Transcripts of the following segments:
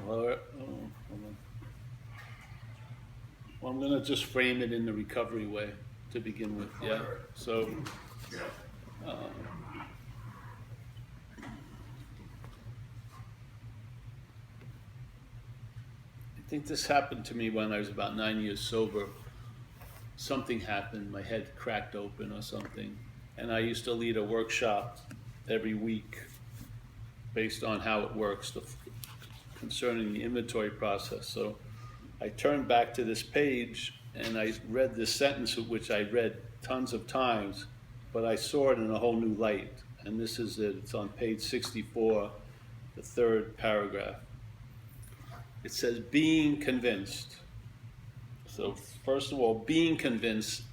Hold on. Well, I'm going to just frame it in the recovery way to begin with. Yeah. So, I think this happened to me when I was about 9 years sober. Something happened, my head cracked open or something, and I used to lead a workshop every week based on how it works concerning the inventory process. So I turned back to this page and I read this sentence, which I read tons of times, but I saw it in a whole new light. And this is it. It's on page 64, the third paragraph. It says, being convinced. So first of all, being convinced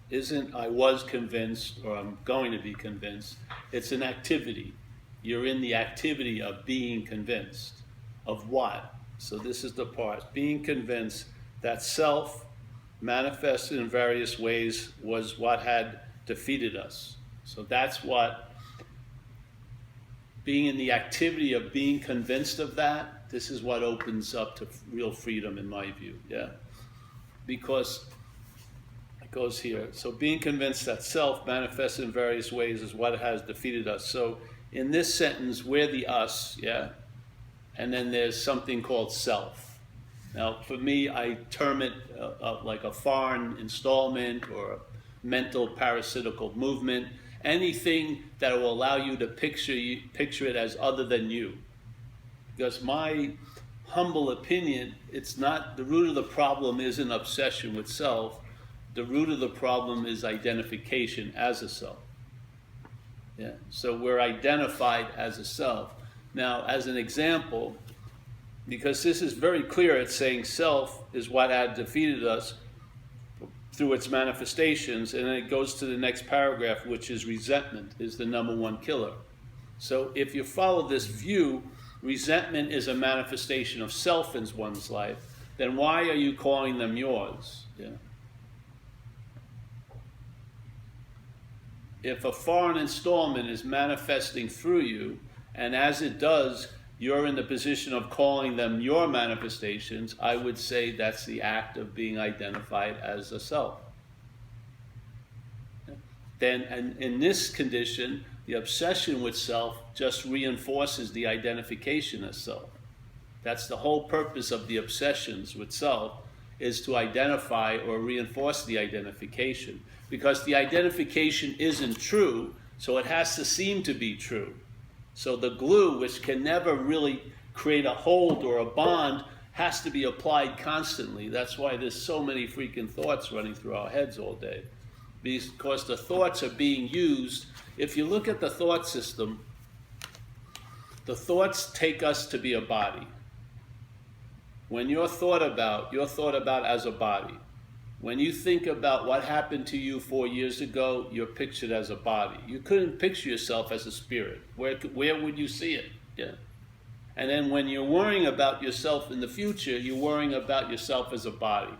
isn't I was convinced or I'm going to be convinced. It's an activity. You're in the activity of being convinced. Of what? So this is the part. Being convinced that self, manifested in various ways, was what had defeated us. So that's what, being in the activity of being convinced of that, this is what opens up to real freedom in my view, yeah? Because it goes here. So being convinced that self, manifested in various ways, is what has defeated us. So in this sentence, we're the us, yeah? And then there's something called self. Now, for me, I term it like a foreign installment or a mental parasitical movement, anything that will allow you to picture it as other than you. Because my humble opinion, it's not, the root of the problem isn't obsession with self. The root of the problem is identification as a self. Yeah, so we're identified as a self. Now, as an example, because this is very clear, it's saying self is what had defeated us through its manifestations, and then it goes to the next paragraph, which is resentment is the number one killer. So if you follow this view, resentment is a manifestation of self in one's life, then why are you calling them yours? Yeah. If a foreign installment is manifesting through you, and as it does, you're in the position of calling them your manifestations, I would say that's the act of being identified as a self. Then, and in this condition, the obsession with self just reinforces the identification as self. That's the whole purpose of the obsessions with self, is to identify or reinforce the identification. Because the identification isn't true, so it has to seem to be true. So the glue, which can never really create a hold or a bond, has to be applied constantly. That's why there's so many freaking thoughts running through our heads all day. Because the thoughts are being used. If you look at the thought system, the thoughts take us to be a body. When you're thought about as a body. When you think about what happened to you 4 years ago, you're pictured as a body. You couldn't picture yourself as a spirit. Where would you see it? Yeah. And then when you're worrying about yourself in the future, you're worrying about yourself as a body.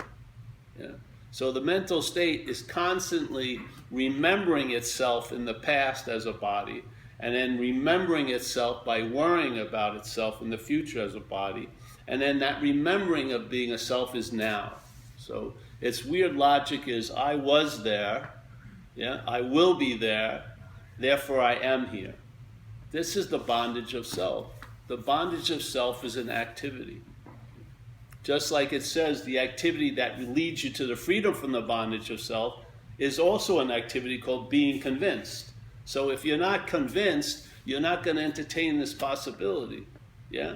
Yeah. So the mental state is constantly remembering itself in the past as a body, and then remembering itself by worrying about itself in the future as a body. And then that remembering of being a self is now. So its weird logic is, I was there, yeah, I will be there, therefore I am here. This is the bondage of self. The bondage of self is an activity. Just like it says, the activity that leads you to the freedom from the bondage of self is also an activity called being convinced. So if you're not convinced, you're not going to entertain this possibility, yeah?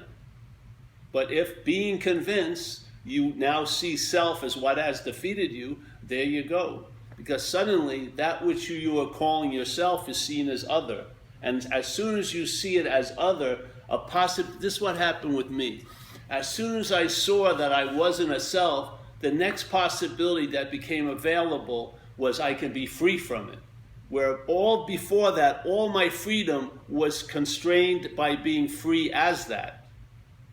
But if being convinced, you now see self as what has defeated you, there you go. Because suddenly, that which you are calling yourself is seen as other. And as soon as you see it as other, this is what happened with me. As soon as I saw that I wasn't a self, the next possibility that became available was I could be free from it. Where all before that, all my freedom was constrained by being free as that.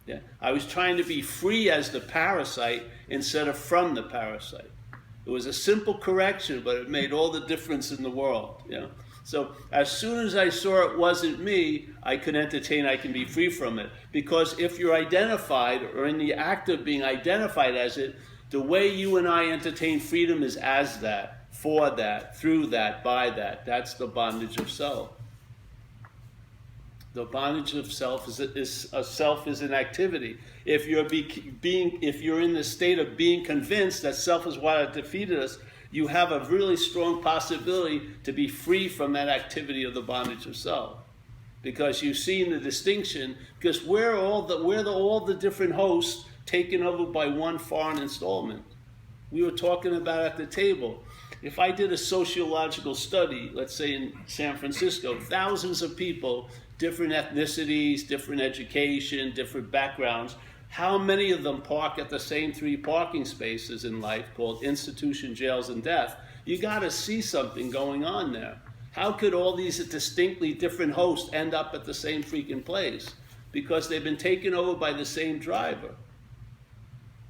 Yeah? I was trying to be free as the parasite instead of from the parasite. It was a simple correction, but it made all the difference in the world. Yeah? So as soon as I saw it wasn't me, I could entertain, I can be free from it. Because if you're identified or in the act of being identified as it, the way you and I entertain freedom is as that, for that, through that, by that. That's the bondage of self. The bondage of self is an activity. If you're in the state of being convinced that self is what defeated us, you have a really strong possibility to be free from that activity of the bondage of self. Because you've seen the distinction, because we're all the different hosts taken over by one foreign installment. We were talking about at the table. If I did a sociological study, let's say in San Francisco, thousands of people, different ethnicities, different education, different backgrounds, how many of them park at the same 3 parking spaces in life called institution, jails, and death? You got to see something going on there. How could all these distinctly different hosts end up at the same freaking place? Because they've been taken over by the same driver.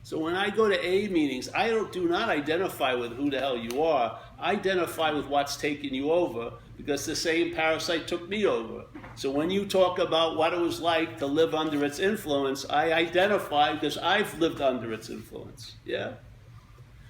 So when I go to A meetings, I do not identify with who the hell you are. I identify with what's taking you over, because the same parasite took me over. So when you talk about what it was like to live under its influence, I identify because I've lived under its influence. Yeah?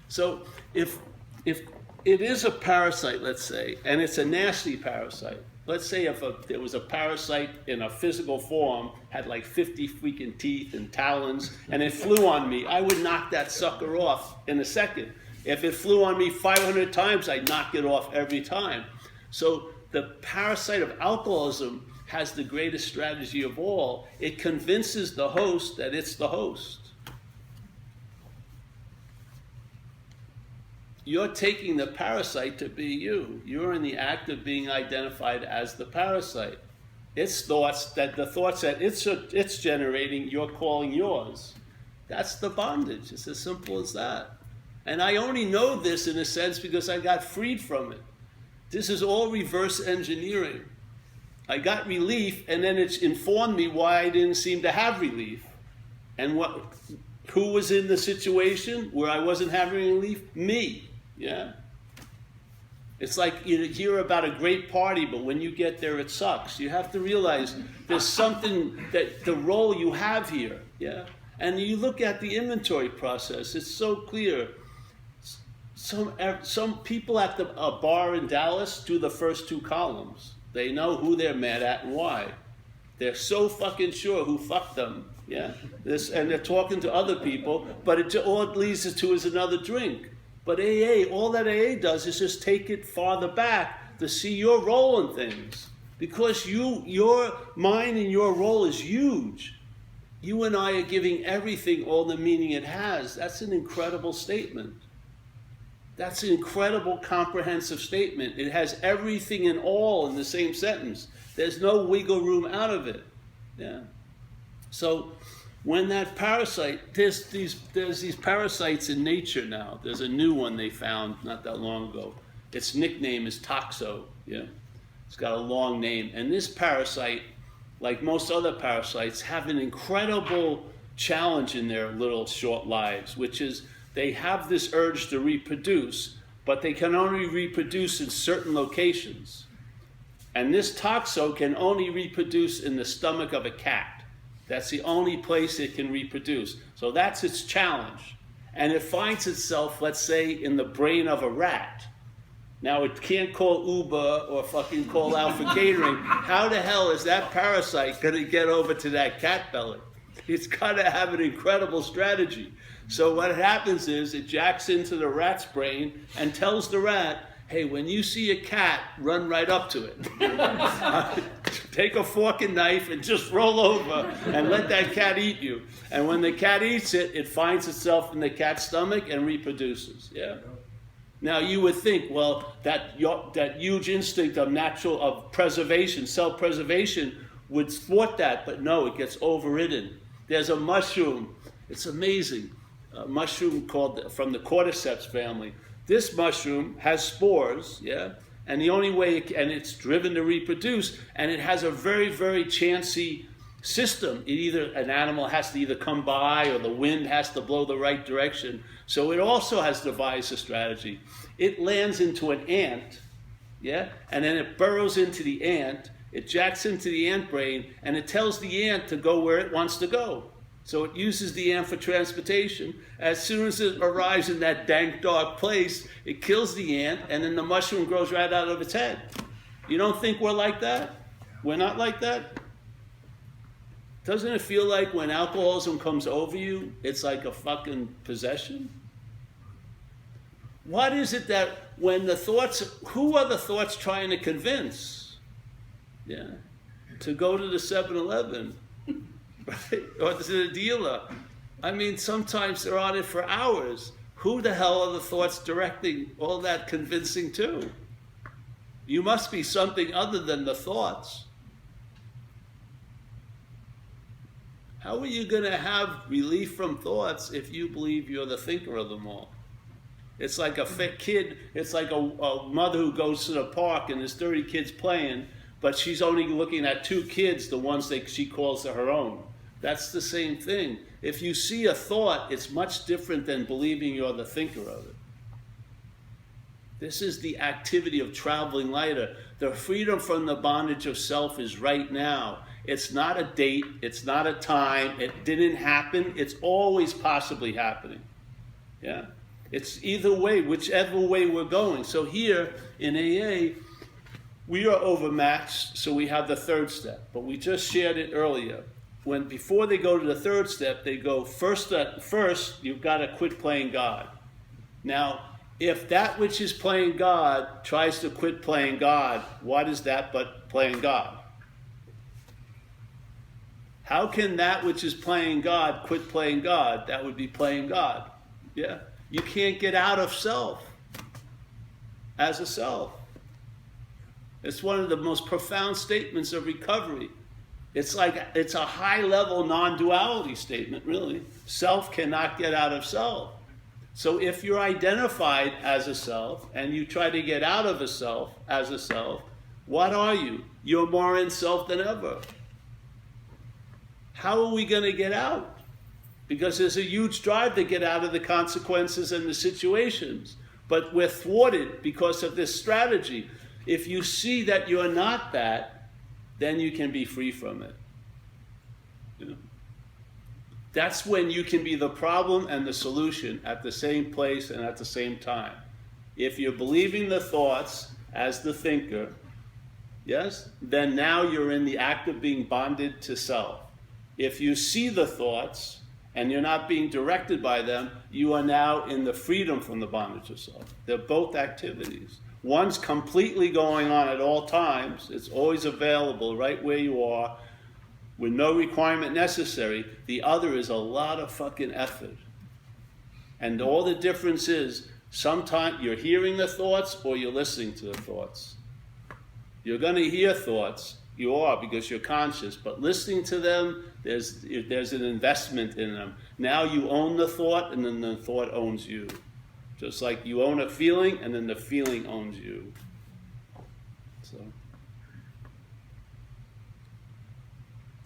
So if it is a parasite, let's say, and it's a nasty parasite, let's say if there was a parasite in a physical form, had like 50 freaking teeth and talons, and it flew on me, I would knock that sucker off in a second. If it flew on me 500 times, I'd knock it off every time. So the parasite of alcoholism has the greatest strategy of all. It convinces the host that it's the host. You're taking the parasite to be you. You're in the act of being identified as the parasite. Its thoughts, that the thoughts that it's generating, you're calling yours. That's the bondage. It's as simple as that. And I only know this in a sense because I got freed from it. This is all reverse engineering. I got relief, and then it's informed me why I didn't seem to have relief. And who was in the situation where I wasn't having relief? Me. Yeah. It's like you hear about a great party, but when you get there, it sucks. You have to realize there's something that the role you have here. Yeah. And you look at the inventory process, it's so clear. Some people at a bar in Dallas do the first 2 columns. They know who they're mad at and why. They're so fucking sure who fucked them. Yeah. And they're talking to other people, but all it leads to is another drink. But AA, all that AA does is just take it farther back to see your role in things. Because your mind and your role is huge. You and I are giving everything all the meaning it has. That's an incredible statement. That's an incredible comprehensive statement. It has everything and all in the same sentence. There's no wiggle room out of it. Yeah. So when that parasite, there's these parasites in nature now. There's a new one they found not that long ago. Its nickname is toxo. Yeah. It's got a long name. And this parasite, like most other parasites, have an incredible challenge in their little short lives, which is they have this urge to reproduce, but they can only reproduce in certain locations. And this toxo can only reproduce in the stomach of a cat. That's the only place it can reproduce. So that's its challenge. And it finds itself, let's say, in the brain of a rat. Now, it can't call Uber or fucking call out for catering. How the hell is that parasite going to get over to that cat belly? It's got to have an incredible strategy. So what happens is it jacks into the rat's brain and tells the rat, hey, when you see a cat, run right up to it. Take a fork and knife and just roll over and let that cat eat you. And when the cat eats it, it finds itself in the cat's stomach and reproduces. Yeah. Now you would think, well, that huge instinct of preservation, self-preservation, would thwart that, but no, it gets overridden. There's a mushroom. It's amazing. A mushroom called from the cordyceps family. This mushroom has spores, yeah, and the only way and it's driven to reproduce, and it has a very, very chancy system. An animal has to either come by or the wind has to blow the right direction. So it also has devised a strategy. It lands into an ant, yeah? And then it burrows into the ant, it jacks into the ant brain, and it tells the ant to go where it wants to go. So it uses the ant for transportation. As soon as it arrives in that dank, dark place, it kills the ant, and then the mushroom grows right out of its head. You don't think we're like that? We're not like that? Doesn't it feel like when alcoholism comes over you, it's like a fucking possession? What is it that when the thoughts, who are the thoughts trying to convince? Yeah, to go to the 7-Eleven, right? Or to the dealer. I mean, sometimes they're on it for hours. Who the hell are the thoughts directing all that convincing to? You must be something other than the thoughts. How are you going to have relief from thoughts if you believe you're the thinker of them all? It's like a fit kid, it's like a mother who goes to the park and there's 30 kids playing, but she's only looking at 2 kids, the ones that she calls her own. That's the same thing. If you see a thought, it's much different than believing you're the thinker of it. This is the activity of traveling lighter. The freedom from the bondage of self is right now. It's not a date, it's not a time, it didn't happen, it's always possibly happening. Yeah? It's either way, whichever way we're going. So here in AA, we are overmatched, so we have the 3rd step. But we just shared it earlier. When before they go to the 3rd step, they go, first you've got to quit playing God. Now, if that which is playing God tries to quit playing God, what is that but playing God? How can that which is playing God quit playing God? That would be playing God. Yeah. You can't get out of self as a self. It's one of the most profound statements of recovery. It's a high-level non-duality statement, really. Self cannot get out of self. So if you're identified as a self and you try to get out of a self as a self, what are you? You're more in self than ever. How are we going to get out? Because there's a huge drive to get out of the consequences and the situations. But we're thwarted because of this strategy. If you see that you're not that, then you can be free from it. You know? That's when you can be the problem and the solution at the same place and at the same time. If you're believing the thoughts as the thinker, yes, then now you're in the act of being bonded to self. If you see the thoughts and you're not being directed by them, you are now in the freedom from the bondage of self. They're both activities. One's completely going on at all times. It's always available right where you are with no requirement necessary. The other is a lot of fucking effort. And all the difference is sometimes you're hearing the thoughts or you're listening to the thoughts. You're going to hear thoughts. You are, because you're conscious. But listening to them, there's an investment in them. Now you own the thought, and then the thought owns you. Just like you own a feeling, and then the feeling owns you. So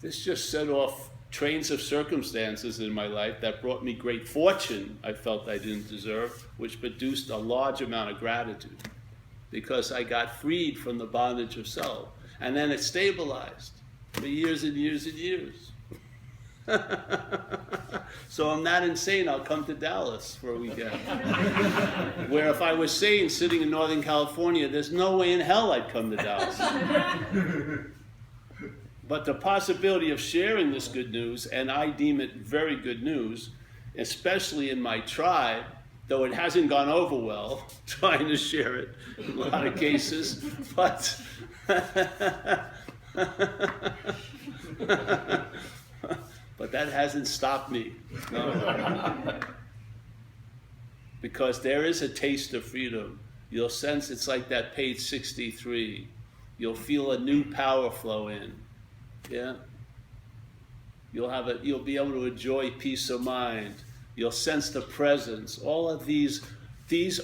this just set off trains of circumstances in my life that brought me great fortune I felt I didn't deserve, which produced a large amount of gratitude, because I got freed from the bondage of self. And then it stabilized for years and years and years. So I'm not insane, I'll come to Dallas for a weekend. Where if I was sane sitting in Northern California, there's no way in hell I'd come to Dallas. But the possibility of sharing this good news, and I deem it very good news, especially in my tribe, though it hasn't gone over well, trying to share it in a lot of cases, but but that hasn't stopped me. No. Because there is a taste of freedom. You'll sense it's like that page 63. You'll feel a new power flow in. Yeah? You'll be able to enjoy peace of mind. You'll sense the presence. All of these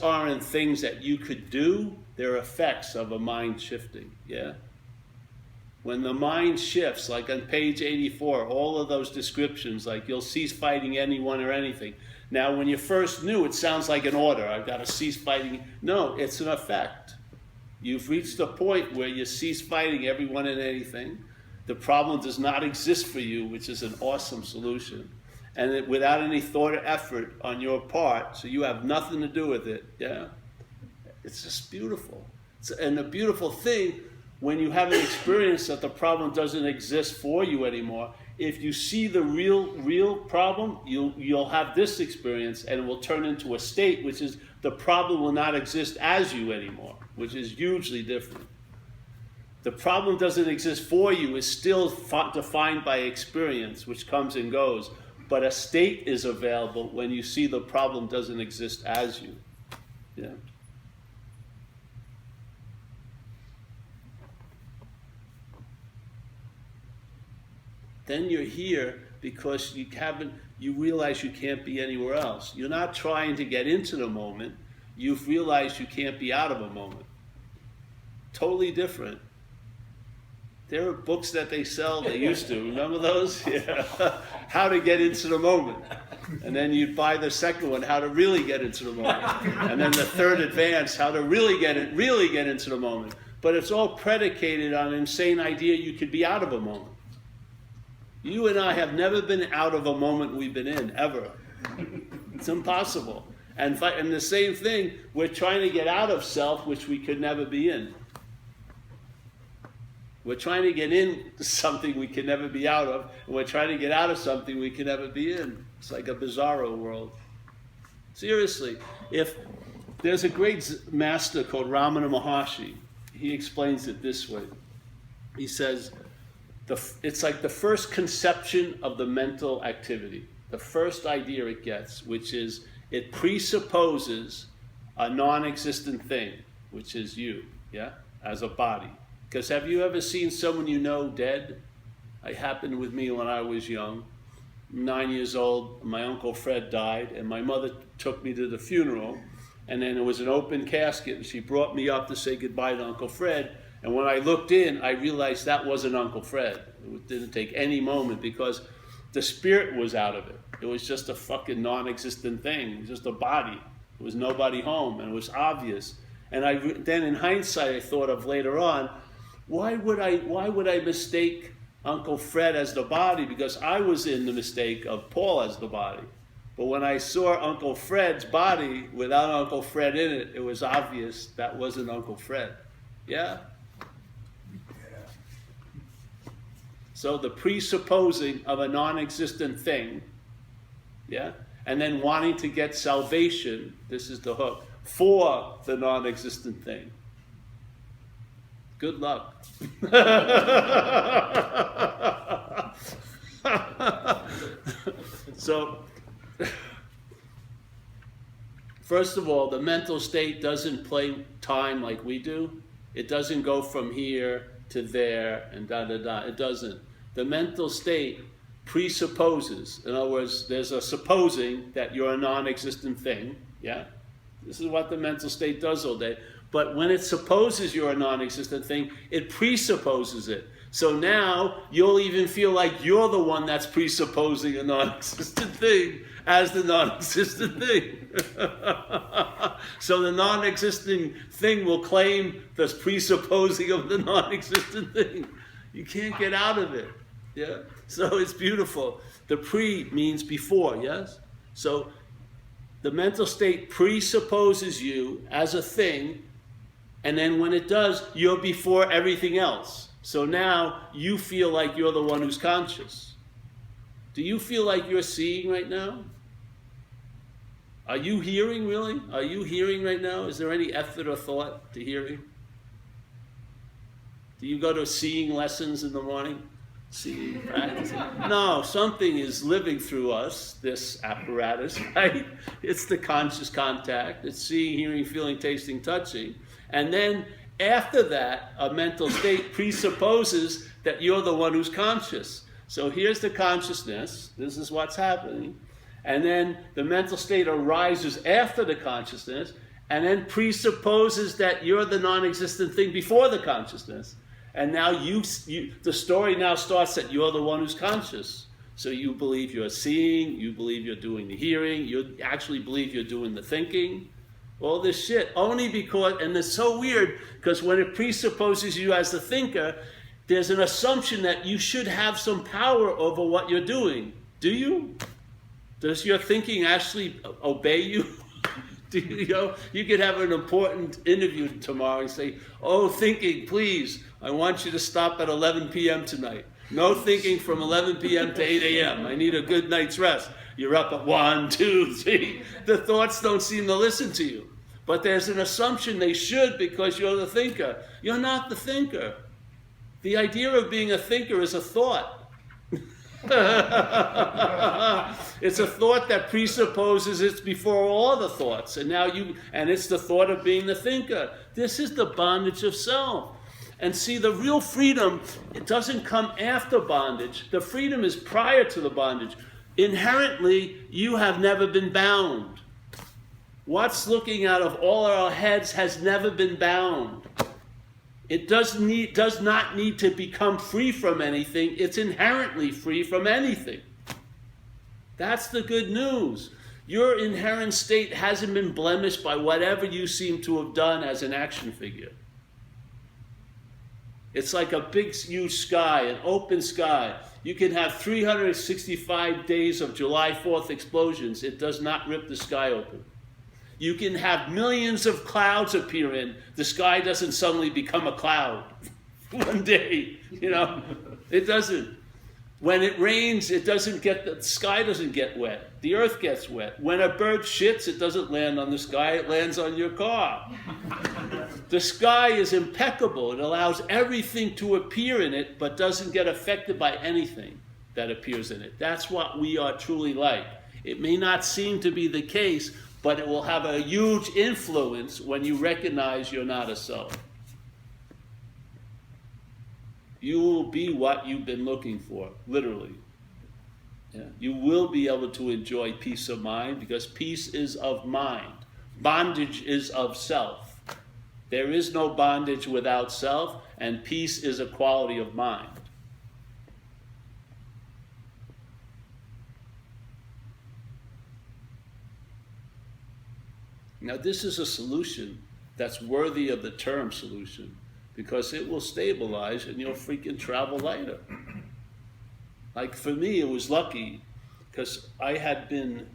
aren't things that you could do. They're effects of a mind shifting. Yeah? When the mind shifts, like on page 84, all of those descriptions, like you'll cease fighting anyone or anything. Now, when you first knew, it sounds like an order. I've got to cease fighting. No, it's an effect. You've reached a point where you cease fighting everyone and anything. The problem does not exist for you, which is an awesome solution. And without any thought or effort on your part, so you have nothing to do with it, yeah? It's just beautiful. And the beautiful thing, when you have an experience that the problem doesn't exist for you anymore, if you see the real problem, you'll have this experience, and it will turn into a state, which is the problem will not exist as you anymore, which is hugely different. The problem doesn't exist for you, is still defined by experience, which comes and goes. But a state is available when you see the problem doesn't exist as you. Yeah. Then you're here because you realize you can't be anywhere else. You're not trying to get into the moment. You've realized you can't be out of a moment. Totally different. There are books that they sell, they used to, remember those? Yeah. How to get into the moment. And then you'd buy the second one, how to really get into the moment. And then the third advance, how to really get into the moment. But it's all predicated on an insane idea you could be out of a moment. You and I have never been out of a moment we've been in, ever. It's impossible. And the same thing, we're trying to get out of self, which we could never be in. We're trying to get into something we can never be out of, and we're trying to get out of something we can never be in. It's like a bizarro world. Seriously, if there's a great master called Ramana Maharshi, he explains it this way. He says, it's like the first conception of the mental activity, the first idea it gets, which is it presupposes a non-existent thing, which is you, yeah, as a body. Because have you ever seen someone you know dead? It happened with me when I was young. 9 years old, my Uncle Fred died, and my mother took me to the funeral, and then there was an open casket, and she brought me up to say goodbye to Uncle Fred, and when I looked in, I realized that wasn't Uncle Fred. It didn't take any moment, because the spirit was out of it. It was just a fucking non-existent thing. It was just a body. There was nobody home, and it was obvious. And then in hindsight, I thought of later on, why would I mistake Uncle Fred as the body? Because I was in the mistake of Paul as the body. But when I saw Uncle Fred's body without Uncle Fred in it, it was obvious that wasn't Uncle Fred. Yeah? So the presupposing of a non-existent thing, yeah? And then wanting to get salvation, this is the hook, for the non-existent thing. Good luck. So, first of all, the mental state doesn't play time like we do. It doesn't go from here to there and da-da-da. It doesn't. The mental state presupposes. In other words, there's a supposing that you're a non-existent thing. Yeah? This is what the mental state does all day. But when it supposes you're a non-existent thing, it presupposes it. So now you'll even feel like you're the one that's presupposing a non-existent thing as the non-existent thing. So the non-existent thing will claim the presupposing of the non-existent thing. You can't get out of it. Yeah. So it's beautiful. The pre means before, yes? So the mental state presupposes you as a thing, and then when it does, you're before everything else. So now you feel like you're the one who's conscious. Do you feel like you're seeing right now? Are you hearing, really? Are you hearing right now? Is there any effort or thought to hearing? Do you go to seeing lessons in the morning? Seeing, practicing? No, something is living through us, this apparatus, right? It's the conscious contact. It's seeing, hearing, feeling, tasting, touching. And then after that, a mental state presupposes that you're the one who's conscious. So here's the consciousness. This is what's happening. And then the mental state arises after the consciousness and then presupposes that you're the non-existent thing before the consciousness. And now the story now starts that you're the one who's conscious. So you believe you're seeing, you believe you're doing the hearing, you actually believe you're doing the thinking. all this shit, only because, and it's so weird, because when it presupposes you as the thinker, there's an assumption that you should have some power over what you're doing. Do you? Does your thinking actually obey you? You could have an important interview tomorrow and say, oh, thinking, please, I want you to stop at 11 p.m. tonight. No thinking from 11 p.m. to 8 a.m. I need a good night's rest. You're up at 1, 2, 3. The thoughts don't seem to listen to you. But there's an assumption they should because you're the thinker. You're not the thinker. The idea of being a thinker is a thought. It's a thought that presupposes it's before all the thoughts. And it's the thought of being the thinker. This is the bondage of self. And see, the real freedom, it doesn't come after bondage. The freedom is prior to the bondage. Inherently, you have never been bound. What's looking out of all our heads has never been bound. It does not need to become free from anything. It's inherently free from anything. That's the good news. Your inherent state hasn't been blemished by whatever you seem to have done as an action figure. It's like a big, huge sky, an open sky. You can have 365 days of July 4th explosions. It does not rip the sky open. You can have millions of clouds appear in. The sky doesn't suddenly become a cloud one day. It doesn't. When it rains, the sky doesn't get wet. The earth gets wet. When a bird shits, it doesn't land on the sky, it lands on your car. The sky is impeccable. It allows everything to appear in it, but doesn't get affected by anything that appears in it. That's what we are truly like. It may not seem to be the case, but it will have a huge influence when you recognize you're not a self. You will be what you've been looking for, literally. Yeah. You will be able to enjoy peace of mind because peace is of mind. Bondage is of self. There is no bondage without self, and peace is a quality of mind. Now, this is a solution that's worthy of the term solution because it will stabilize and you'll freaking travel lighter. Like for me, it was lucky because I had been...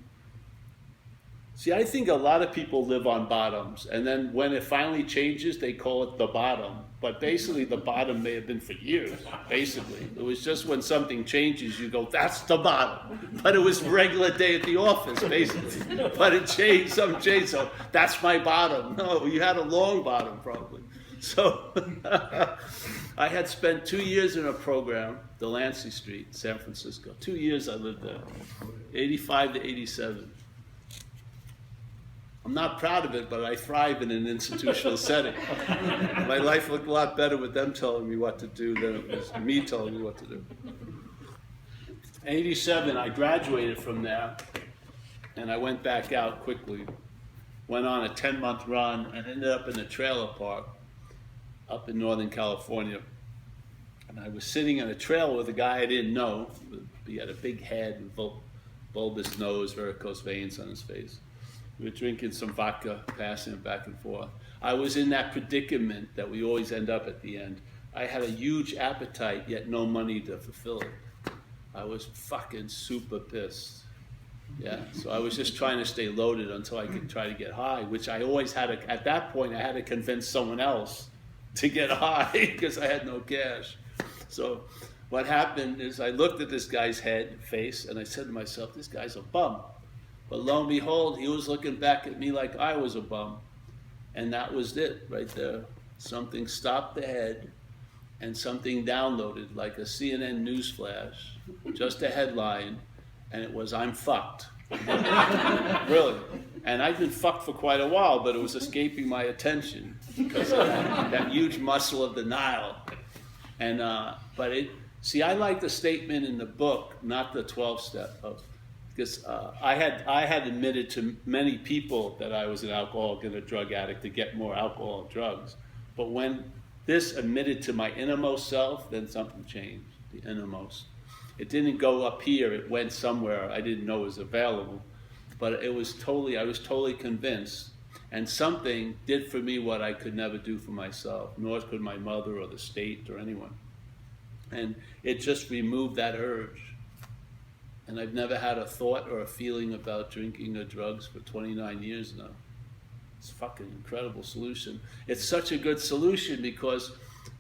See, I think a lot of people live on bottoms, and then when it finally changes, they call it the bottom. But basically, the bottom may have been for years, basically. It was just when something changes, you go, that's the bottom. But it was regular day at the office, basically. But it changed, something changed, so that's my bottom. No, you had a long bottom, probably. So I had spent 2 years in a program, Delancey Street, San Francisco. 2 years I lived there, 85 to 87. I'm not proud of it, but I thrive in an institutional setting. My life looked a lot better with them telling me what to do than it was me telling me what to do. In 87, I graduated from there, and I went back out quickly. Went on a 10-month run and ended up in a trailer park up in Northern California. And I was sitting in a trailer with a guy I didn't know. He had a big head and bulbous nose, varicose veins on his face. We were drinking some vodka, passing it back and forth. I was in that predicament that we always end up at the end. I had a huge appetite, yet no money to fulfill it. I was fucking super pissed. Yeah, so I was just trying to stay loaded until I could try to get high, which I always had to, at that point, I had to convince someone else to get high because I had no cash. So what happened is I looked at this guy's face, and I said to myself, this guy's a bum. But lo and behold, he was looking back at me like I was a bum. And that was it right there. Something stopped the head and something downloaded like a CNN news flash, just a headline, and it was, I'm fucked. Really. And I'd been fucked for quite a while, but it was escaping my attention because of that huge muscle of denial. And, see, I like the statement in the book, not the 12-step of, because I had admitted to many people that I was an alcoholic and a drug addict to get more alcohol and drugs. But when this admitted to my innermost self, then something changed, the innermost. It didn't go up here, it went somewhere I didn't know was available. But I was totally convinced. And something did for me what I could never do for myself, nor could my mother or the state or anyone. And it just removed that urge. And I've never had a thought or a feeling about drinking or drugs for 29 years now. It's a fucking incredible solution. It's such a good solution because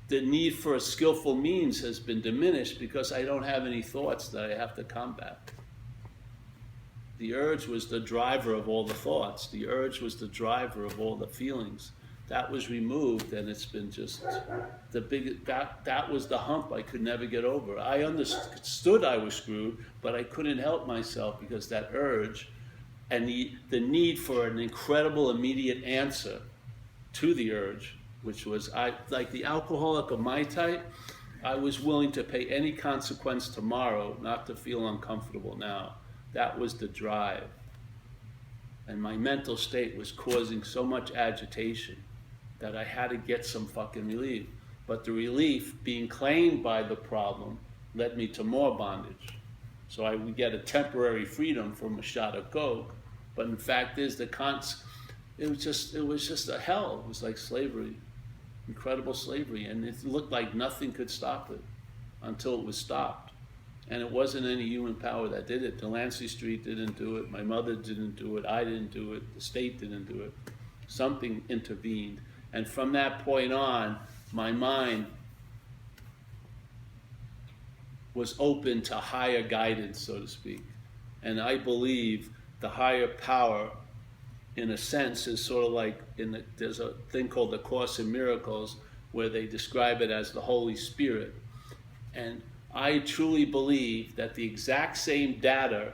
the need for a skillful means has been diminished because I don't have any thoughts that I have to combat. The urge was the driver of all the thoughts. The urge was the driver of all the feelings. That was removed, and it's been just that was the hump I could never get over. I understood I was screwed, but I couldn't help myself because that urge and the need for an incredible immediate answer to the urge, which was, like the alcoholic of my type, I was willing to pay any consequence tomorrow not to feel uncomfortable now. That was the drive. And my mental state was causing so much agitation that I had to get some fucking relief. But the relief, being claimed by the problem, led me to more bondage. So I would get a temporary freedom from a shot of coke, but in fact it was just a hell. It was like slavery, incredible slavery, and it looked like nothing could stop it until it was stopped. And it wasn't any human power that did it. Delancey Street didn't do it, my mother didn't do it, I didn't do it, the state didn't do it. Something intervened. And from that point on, my mind was open to higher guidance, so to speak. And I believe the higher power, in a sense, is sort of like, there's a thing called the Course in Miracles, where they describe it as the Holy Spirit. And I truly believe that the exact same data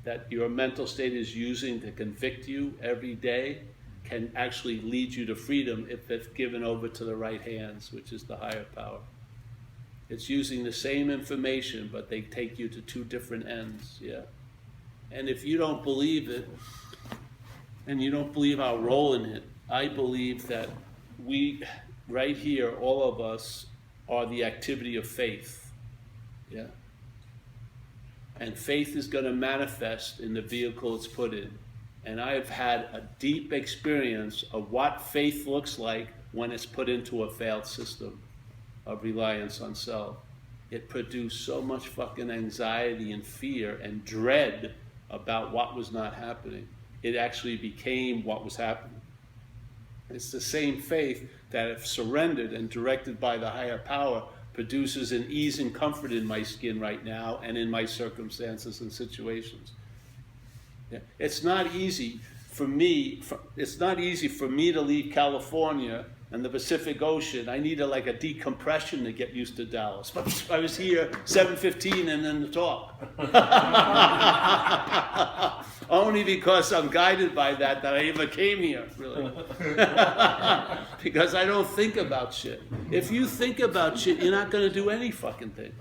that your mental state is using to convict you every day can actually lead you to freedom if it's given over to the right hands, which is the higher power. It's using the same information, but they take you to two different ends, yeah. And if you don't believe it, and you don't believe our role in it, I believe that we, right here, all of us, are the activity of faith, yeah. And faith is going to manifest in the vehicle it's put in. And I've had a deep experience of what faith looks like when it's put into a failed system of reliance on self. It produced so much fucking anxiety and fear and dread about what was not happening. It actually became what was happening. It's the same faith that, if surrendered and directed by the higher power, produces an ease and comfort in my skin right now and in my circumstances and situations. Yeah. It's not easy for me to leave California and the Pacific Ocean. I needed like a decompression to get used to Dallas. But I was here 7:15 and then to talk. Only because I'm guided by that I ever came here, really. Because I don't think about shit. If you think about shit, you're not going to do any fucking thing.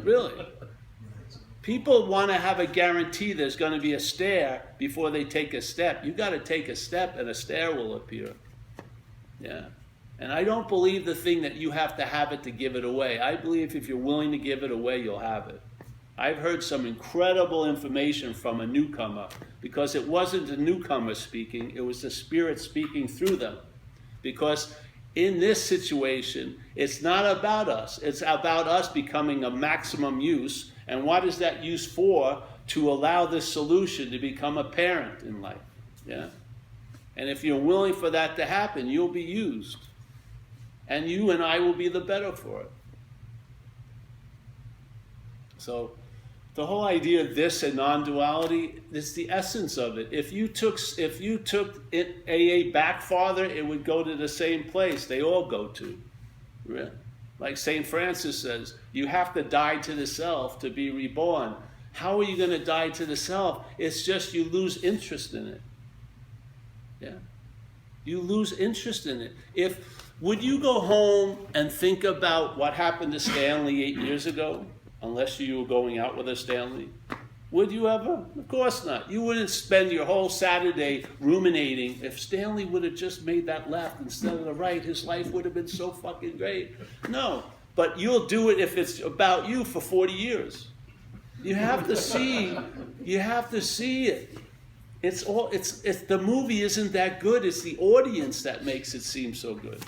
Really. People want to have a guarantee there's going to be a stair before they take a step. You got to take a step and a stair will appear. Yeah. And I don't believe the thing that you have to have it to give it away. I believe if you're willing to give it away, you'll have it. I've heard some incredible information from a newcomer, because it wasn't the newcomer speaking, it was the Spirit speaking through them. Because in this situation, it's not about us. It's about us becoming a maximum use. And what is that use for? To allow this solution to become apparent in life. Yeah? And if you're willing for that to happen, you'll be used. And you and I will be the better for it. So the whole idea of this and non-duality is the essence of it. If you took AA back farther, it would go to the same place they all go to. Right? Like St. Francis says, you have to die to the self to be reborn. How are you going to die to the self? It's just you lose interest in it. Yeah. You lose interest in it. Would you go home and think about what happened to Stanley 8 years ago, unless you were going out with a Stanley? Would you ever? Of course not. You wouldn't spend your whole Saturday ruminating. If Stanley would have just made that left instead of the right, his life would have been so fucking great. No, but you'll do it if it's about you for 40 years. You have to see it. It's the movie isn't that good. It's the audience that makes it seem so good.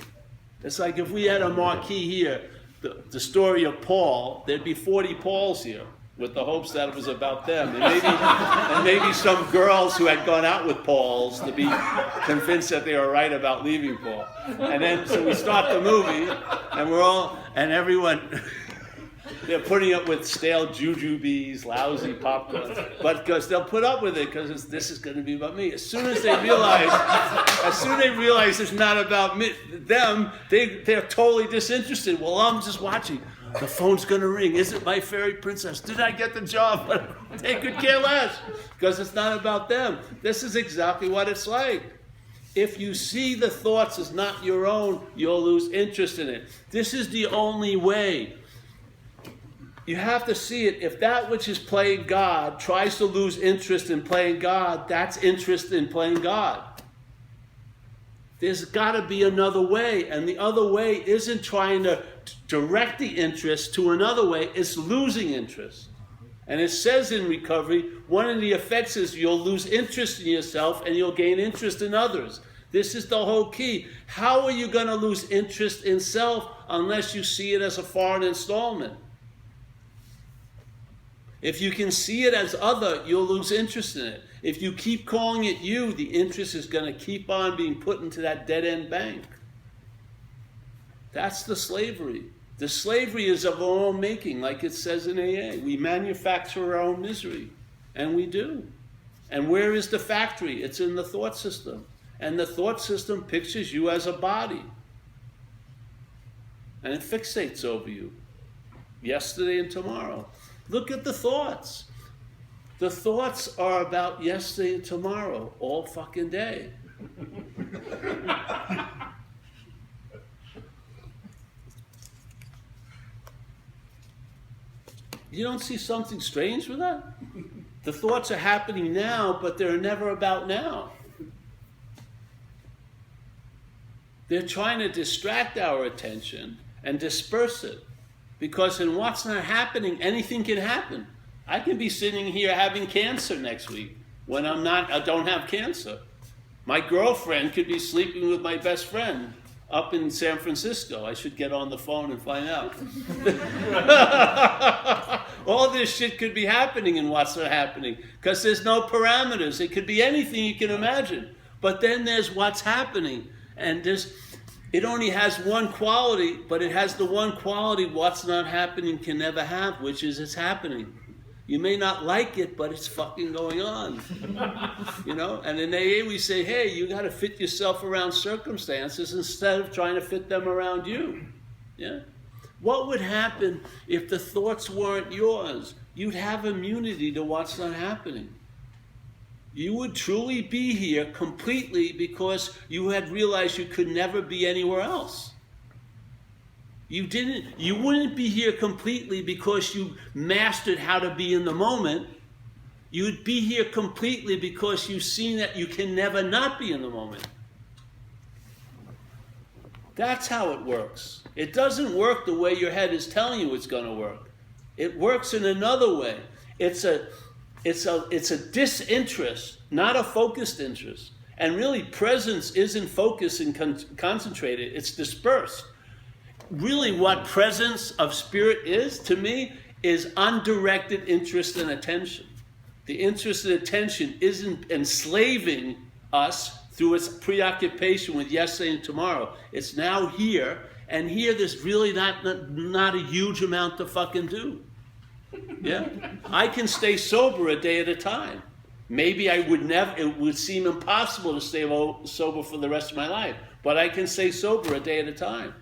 It's like if we had a marquee here, the story of Paul, there'd be 40 Pauls here with the hopes that it was about them. And maybe some girls who had gone out with Pauls to be convinced that they were right about leaving Paul. And then, so we start the movie, and everyone, they're putting up with stale jujubes, lousy popcorn, but because they'll put up with it because this is going to be about me. As soon as they realize it's not about them, they're totally disinterested. Well, I'm just watching. The phone's going to ring. Is it my fairy princess? Did I get the job? They could care less because it's not about them. This is exactly what it's like. If you see the thoughts as not your own, you'll lose interest in it. This is the only way. You have to see it. If that which is playing God tries to lose interest in playing God, that's interest in playing God. There's got to be another way, and the other way isn't trying to direct the interest to another way, it's losing interest. And it says in recovery, one of the effects is you'll lose interest in yourself and you'll gain interest in others. This is the whole key. How are you going to lose interest in self unless you see it as a foreign installment? If you can see it as other, you'll lose interest in it. If you keep calling it you, the interest is going to keep on being put into that dead-end bank. That's the slavery. The slavery is of our own making, like it says in AA. We manufacture our own misery, and we do. And where is the factory? It's in the thought system. And the thought system pictures you as a body. And it fixates over you, yesterday and tomorrow. Look at the thoughts. The thoughts are about yesterday and tomorrow all fucking day. You don't see something strange with that? The thoughts are happening now, but they're never about now. They're trying to distract our attention and disperse it. Because in what's not happening, anything can happen. I can be sitting here having cancer next week when I don't have cancer. My girlfriend could be sleeping with my best friend up in San Francisco. I should get on the phone and find out. All this shit could be happening in what's not happening because there's no parameters. It could be anything you can imagine. But then there's what's happening. And it only has one quality, but it has the one quality what's not happening can never have, which is it's happening. You may not like it, but it's fucking going on. You know? And in AA we say, hey, you got to fit yourself around circumstances instead of trying to fit them around you. Yeah? What would happen if the thoughts weren't yours? You'd have immunity to what's not happening. You would truly be here completely because you had realized you could never be anywhere else. You wouldn't be here completely because you mastered how to be in the moment. You'd be here completely because you've seen that you can never not be in the moment. That's how it works. It doesn't work the way your head is telling you it's going to work. It works in another way. It's a disinterest, not a focused interest. And really, presence isn't focused and concentrated. It's dispersed. Really, what presence of spirit is, to me, is undirected interest and attention. The interest and attention isn't enslaving us through its preoccupation with yesterday and tomorrow. It's now here, and here there's really not a huge amount to fucking do. Yeah? I can stay sober a day at a time. Maybe it would seem impossible to stay sober for the rest of my life, but I can stay sober a day at a time.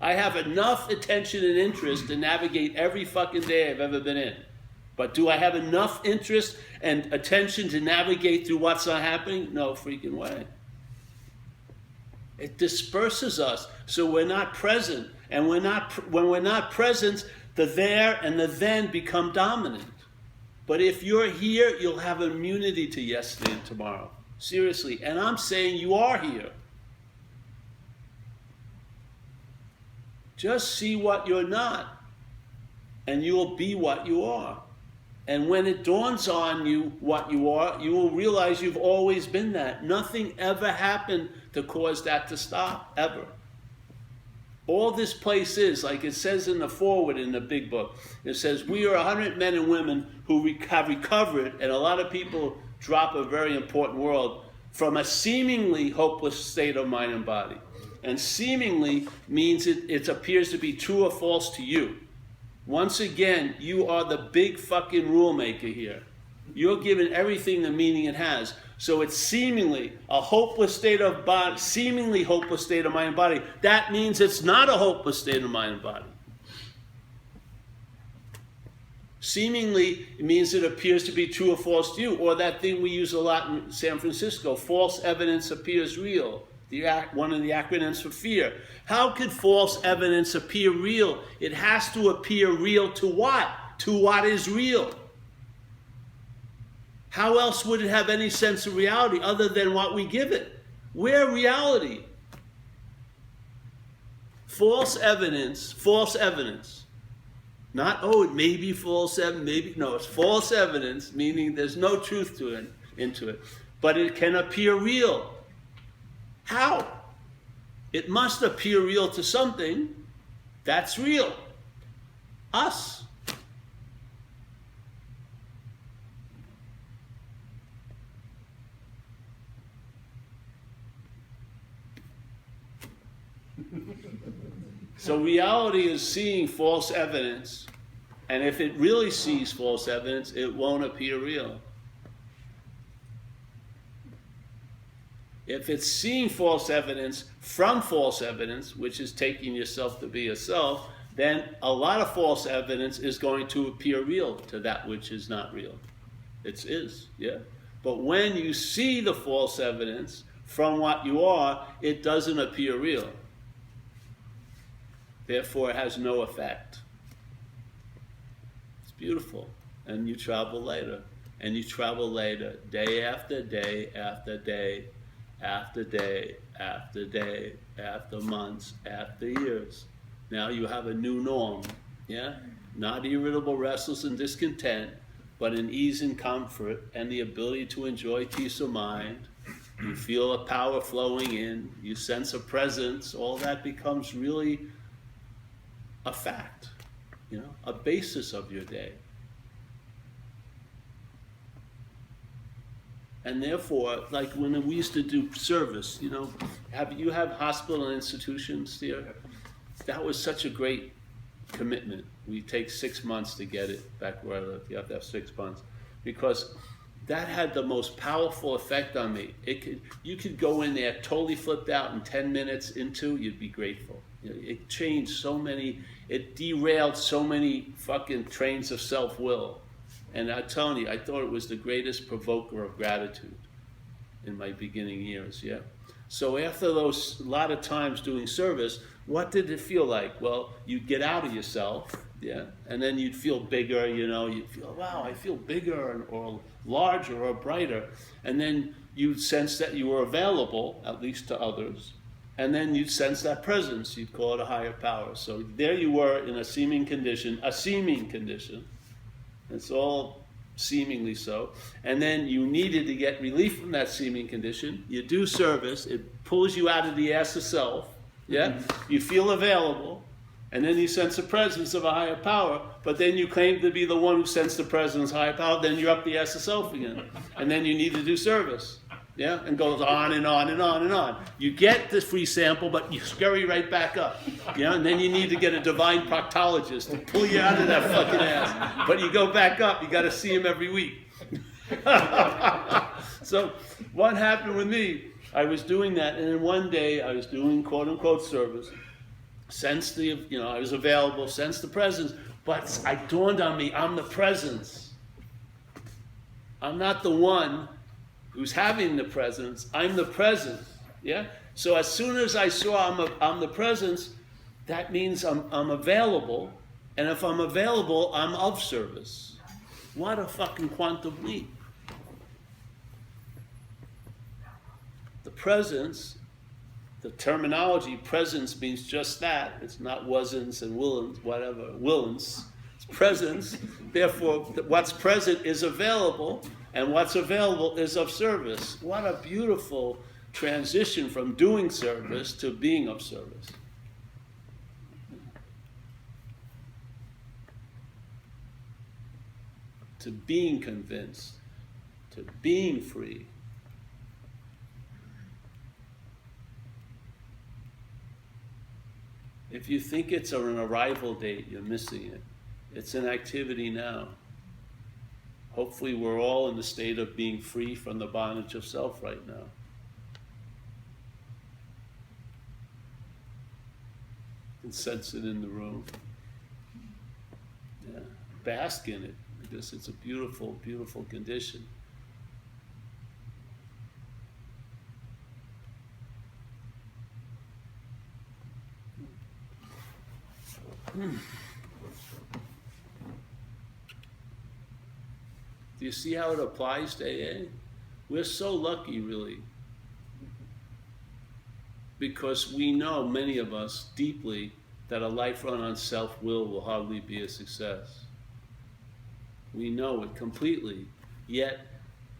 I have enough attention and interest to navigate every fucking day I've ever been in. But do I have enough interest and attention to navigate through what's not happening? No freaking way. It disperses us, so we're not present. And when we're not present, the there and the then become dominant. But if you're here, you'll have immunity to yesterday and tomorrow. Seriously. And I'm saying you are here. Just see what you're not, and you will be what you are. And when it dawns on you what you are, you will realize you've always been that. Nothing ever happened to cause that to stop, ever. All this place is, like it says in the foreword in the big book, it says, we are 100 men and women who have recovered, and a lot of people drop a very important word, from a seemingly hopeless state of mind and body. And seemingly means it appears to be true or false to you. Once again, you are the big fucking rule maker here. You're giving everything the meaning it has. So it's seemingly a hopeless state of body, seemingly hopeless state of mind and body. That means it's not a hopeless state of mind and body. Seemingly, it means it appears to be true or false to you, or that thing we use a lot in San Francisco, false evidence appears real. One of the acronyms for fear. How could false evidence appear real? It has to appear real to what? To what is real. How else would it have any sense of reality other than what we give it? We're reality. False evidence. Not, oh, it may be false evidence, maybe. No, it's false evidence, meaning there's no truth into it. But it can appear real. How? It must appear real to something that's real. Us. So reality is seeing false evidence, and if it really sees false evidence, it won't appear real. If it's seeing false evidence from false evidence, which is taking yourself to be a self, then a lot of false evidence is going to appear real to that which is not real. It is, yeah. But when you see the false evidence from what you are, it doesn't appear real. Therefore, it has no effect. It's beautiful. And you travel later. And you travel later, day after day after day, after day after day, after months, after years. Now you have a new norm, yeah? Not irritable, restless, and discontent, but an ease and comfort and the ability to enjoy peace of mind. You feel a power flowing in, you sense a presence, all that becomes really a fact, you know, a basis of your day. And therefore, like when we used to do service, you know, you have hospital and institutions here? That was such a great commitment. We take 6 months to get it back where I live. You have to have 6 months. Because that had the most powerful effect on me. You could go in there totally flipped out in 10 minutes into, you'd be grateful. You know, it changed so many, it derailed so many fucking trains of self-will. And I'm telling you, I thought it was the greatest provoker of gratitude in my beginning years, yeah? So after those, a lot of times doing service, what did it feel like? Well, you'd get out of yourself, yeah? And then you'd feel bigger, you know, you'd feel, wow, I feel bigger or larger or brighter. And then you'd sense that you were available, at least to others. And then you'd sense that presence, you'd call it a higher power. So there you were in a seeming condition. It's all seemingly so. And then you needed to get relief from that seeming condition. You do service. It pulls you out of the ass of self. Yeah? Mm-hmm. You feel available. And then you sense the presence of a higher power. But then you claim to be the one who sensed the presence of higher power. Then you're up the ass of self again. And then you need to do service. Yeah? And goes on and on and on and on. You get the free sample, but you scurry right back up. Yeah? And then you need to get a divine proctologist to pull you out of that fucking ass. But you go back up. You got to see him every week. So what happened with me? I was doing that, and then one day I was doing quote-unquote service. Sensed the, you know, I was available, sensed the presence. But it dawned on me, I'm the presence. I'm not the one who's having the presence. I'm the presence. Yeah? So as soon as I saw I'm the presence, that means I'm available. And if I'm available, I'm of service. What a fucking quantum leap. The presence, the terminology presence means just that. It's not wasn'ts and willn'ts, whatever. Willn'ts. presence. Therefore, what's present is available, and what's available is of service. What a beautiful transition from doing service to being of service. To being convinced, to being free. If you think it's an arrival date, you're missing it. It's an activity now. Hopefully we're all in the state of being free from the bondage of self right now. You can sense it in the room. Yeah. Bask in it, because it's a beautiful, beautiful condition. Do you see how it applies to AA? We're so lucky, really, because we know, many of us, deeply, that a life run on self-will hardly be a success. We know it completely, yet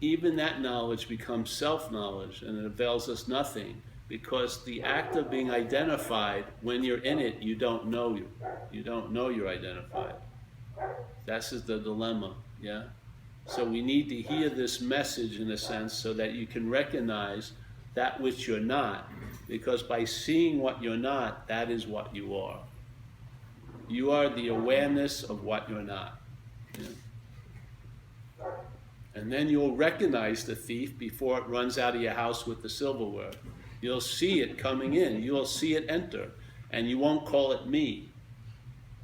even that knowledge becomes self-knowledge, and it avails us nothing, because the act of being identified, when you're in it, you don't know you. You don't know you're identified. That's the dilemma, yeah? So we need to hear this message, in a sense, so that you can recognize that which you're not, because by seeing what you're not, that is what you are. You are the awareness of what you're not. Yeah? And then you'll recognize the thief before it runs out of your house with the silverware. You'll see it coming in. You'll see it enter. And you won't call it me.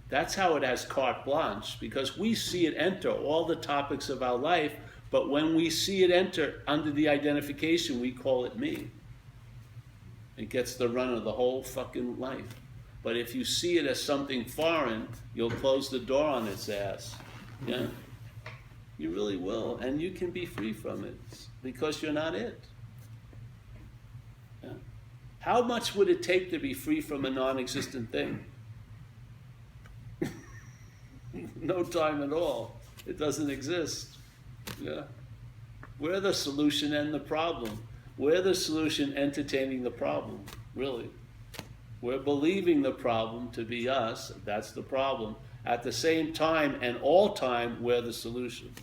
That's how it has carte blanche, because we see it enter all the topics of our life, but when we see it enter under the identification, we call it me. It gets the run of the whole fucking life. But if you see it as something foreign, you'll close the door on its ass. Yeah? You really will. And you can be free from it, because you're not it. Yeah? How much would it take to be free from a non-existent thing? No time at all. It doesn't exist. Yeah? We're the solution and the problem. We're the solution entertaining the problem, really. We're believing the problem to be us. That's the problem. At the same time, and all time, we're the solution.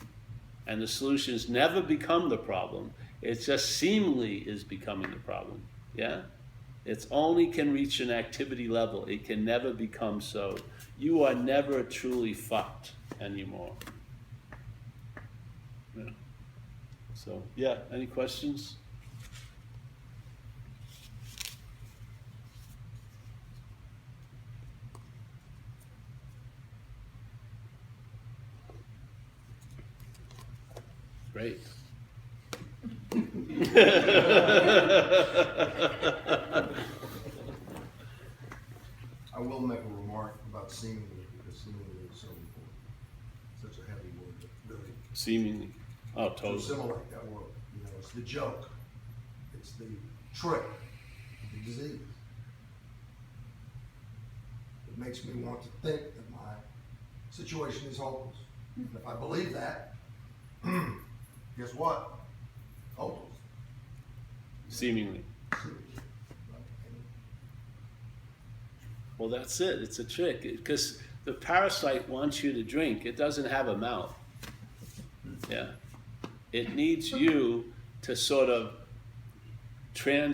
And the solutions never become the problem. It just seemingly is becoming the problem. Yeah? It only can reach an activity level. It can never become so. You are never truly fucked anymore. Yeah. So, yeah, any questions? Great. I will make a remark about seemingly, because seemingly is so important. Such a heavy word, but really. Seemingly. Oh, To totally. assimilate that word. You know, it's the joke. It's the trick. The disease. It makes me want to think that my situation is hopeless. And if I believe that, guess what? Hopeless. Seemingly. Well, that's it. It's a trick. Because the parasite wants you to drink. It doesn't have a mouth. Yeah. It needs you to sort of to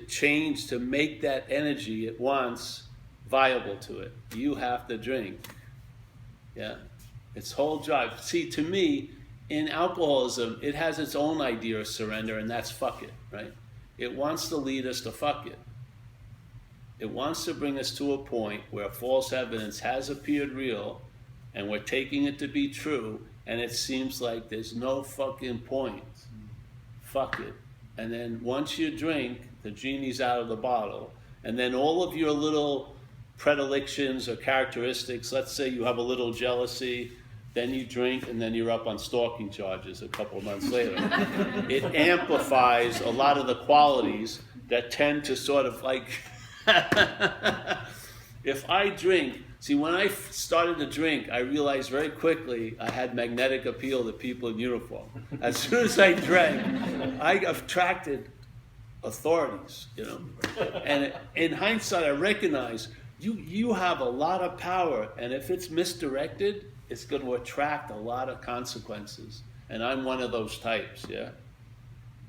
change, to make that energy it wants viable to it. You have to drink. Yeah. Its whole drive. See, to me, in alcoholism, it has its own idea of surrender, and that's fuck it, right? It wants to lead us to fuck it. It wants to bring us to a point where false evidence has appeared real, and we're taking it to be true, and it seems like there's no fucking point. Fuck it. And then once you drink, the genie's out of the bottle, and then all of your little predilections or characteristics, let's say you have a little jealousy, then you drink, and then you're up on stalking charges a couple of months later. It amplifies a lot of the qualities that tend to sort of like, if I drink, See, when I started to drink, I realized very quickly I had magnetic appeal to people in uniform. As soon as I drank, I attracted authorities, you know. And in hindsight, I recognize you have a lot of power, and if it's misdirected, it's going to attract a lot of consequences. And I'm one of those types, yeah.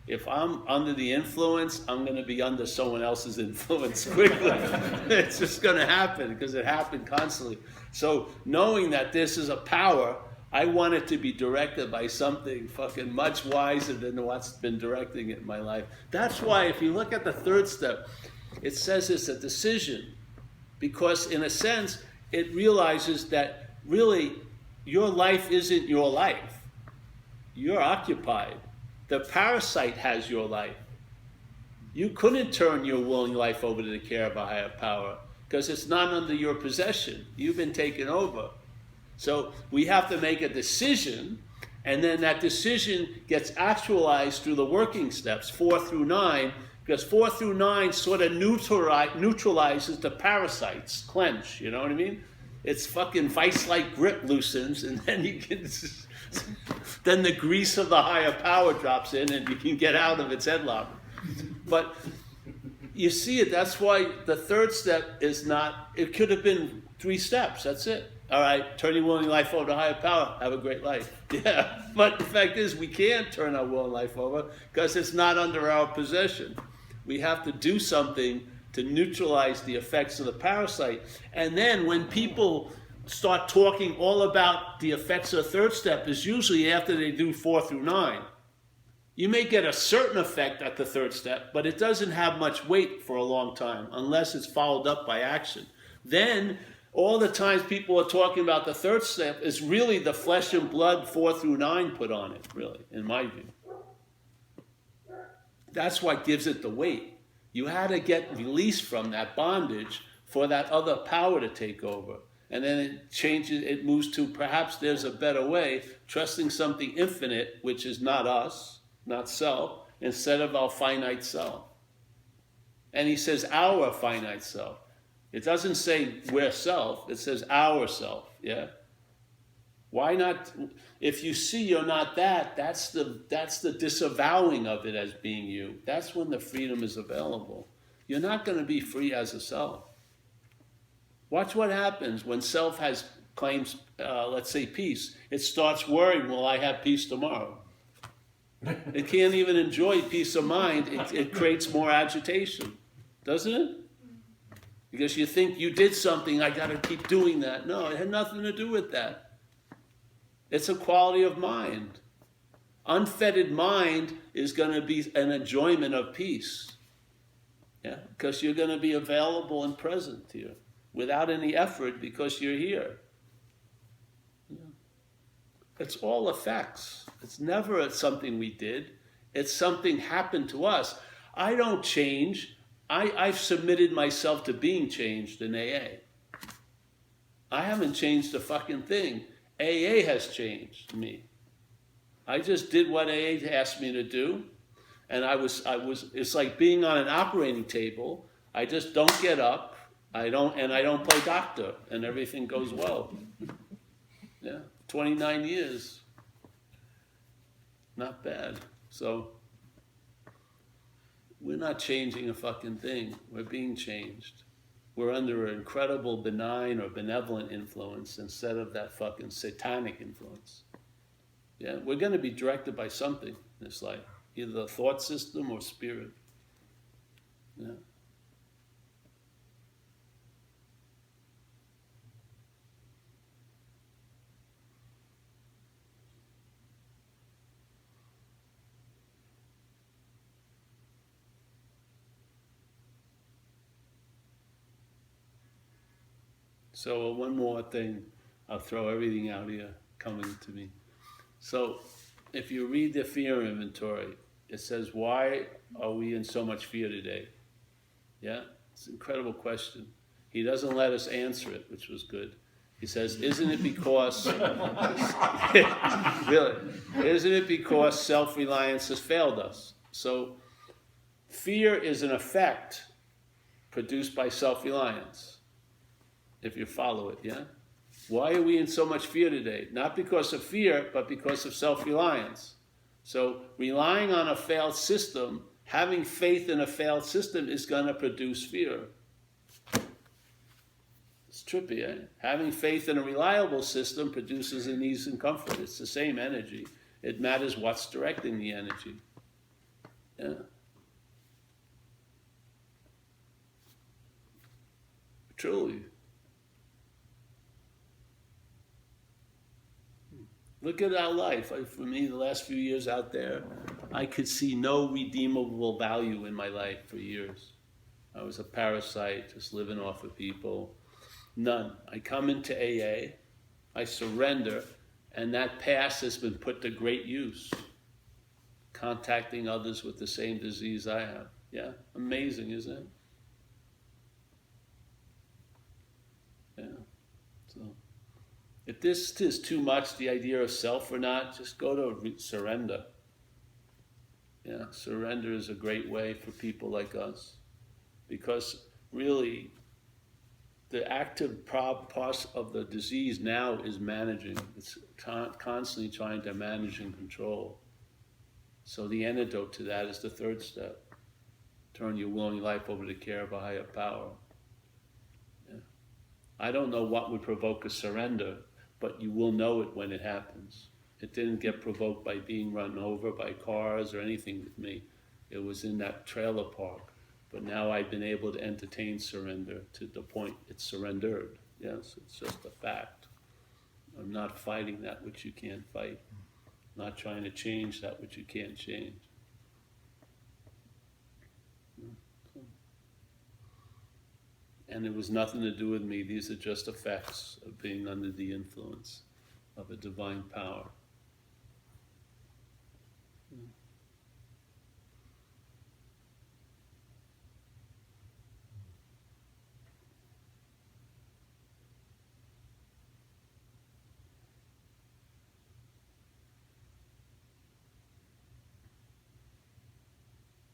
If I'm under the influence, I'm going to be under someone else's influence quickly. It's just going to happen because it happened constantly. So knowing that this is a power, I want it to be directed by something fucking much wiser than what's been directing it in my life. That's why if you look at the third step, it says it's a decision. Because in a sense, it realizes that really your life isn't your life. You're occupied. The parasite has your life. You couldn't turn your willing life over to the care of a higher power because it's not under your possession. You've been taken over. So we have to make a decision, and then that decision gets actualized through the working steps, 4 through 9, because 4 through 9 sort of neutralizes the parasites, clench, you know what I mean? It's fucking vice-like grip loosens, and then you can... then the grease of the higher power drops in and you can get out of its headlock. But you see it, that's why the third step is not, it could have been 3 steps, that's it. All right, turn your will and life over to higher power, have a great life. Yeah, but the fact is we can't turn our will and life over because it's not under our possession. We have to do something to neutralize the effects of the parasite. And then when people start talking all about the effects of the third step is usually after they do 4 through 9. You may get a certain effect at the third step, but it doesn't have much weight for a long time unless it's followed up by action. Then all the times people are talking about the third step is really the flesh and blood 4 through 9 put on it, really, in my view. That's what gives it the weight. You had to get released from that bondage for that other power to take over. And then it changes, it moves to perhaps there's a better way, trusting something infinite, which is not us, not self, instead of our finite self. And he says our finite self. It doesn't say we're self, it says our self, yeah? Why not, if you see you're not that, that's the disavowing of it as being you. That's when the freedom is available. You're not going to be free as a self. Watch what happens when self claims, let's say, peace. It starts worrying, will I have peace tomorrow? It can't even enjoy peace of mind. It creates more agitation, doesn't it? Because you think you did something, I got to keep doing that. No, it had nothing to do with that. It's a quality of mind. Unfettered mind is going to be an enjoyment of peace. Yeah, because you're going to be available and present here without any effort because you're here. Yeah. It's all effects. It's never something we did. It's something happened to us. I don't change. I've submitted myself to being changed in AA. I haven't changed a fucking thing. AA has changed me. I just did what AA asked me to do, and I was. It's like being on an operating table. I just don't get up. I don't play doctor, and everything goes well. Yeah, 29 years. Not bad. So we're not changing a fucking thing. We're being changed. We're under an incredible benign or benevolent influence instead of that fucking satanic influence. Yeah, we're going to be directed by something in this life, either the thought system or spirit. Yeah. So one more thing, I'll throw everything out here coming to me. So if you read the fear inventory, it says, why are we in so much fear today? Yeah, it's an incredible question. He doesn't let us answer it, which was good. He says, isn't it because, really, isn't it because self-reliance has failed us? So fear is an effect produced by self-reliance. if you follow it, yeah? Why are we in so much fear today? Not because of fear, but because of self-reliance. So relying on a failed system, having faith in a failed system is going to produce fear. It's trippy, eh? Having faith in a reliable system produces an ease and comfort. It's the same energy. It matters what's directing the energy. Yeah. Truly. Look at our life. For me, the last few years out there, I could see no redeemable value in my life for years. I was a parasite, just living off of people. None. I come into AA, I surrender, and that past has been put to great use. Contacting others with the same disease I have. Yeah, amazing, isn't it? Yeah. So, if this is too much, the idea of self or not, just go to surrender. Yeah, surrender is a great way for people like us. Because really, the active part of the disease now is managing. It's constantly trying to manage and control. So the antidote to that is the third step. Turn your will and your life over to the care of a higher power. Yeah. I don't know what would provoke a surrender, but you will know it when it happens. It didn't get provoked by being run over by cars or anything with me. It was in that trailer park. But now I've been able to entertain surrender to the point it's surrendered. Yes, it's just a fact. I'm not fighting that which you can't fight. Not trying to change that which you can't change. And it was nothing to do with me. These are just effects of being under the influence of a divine power.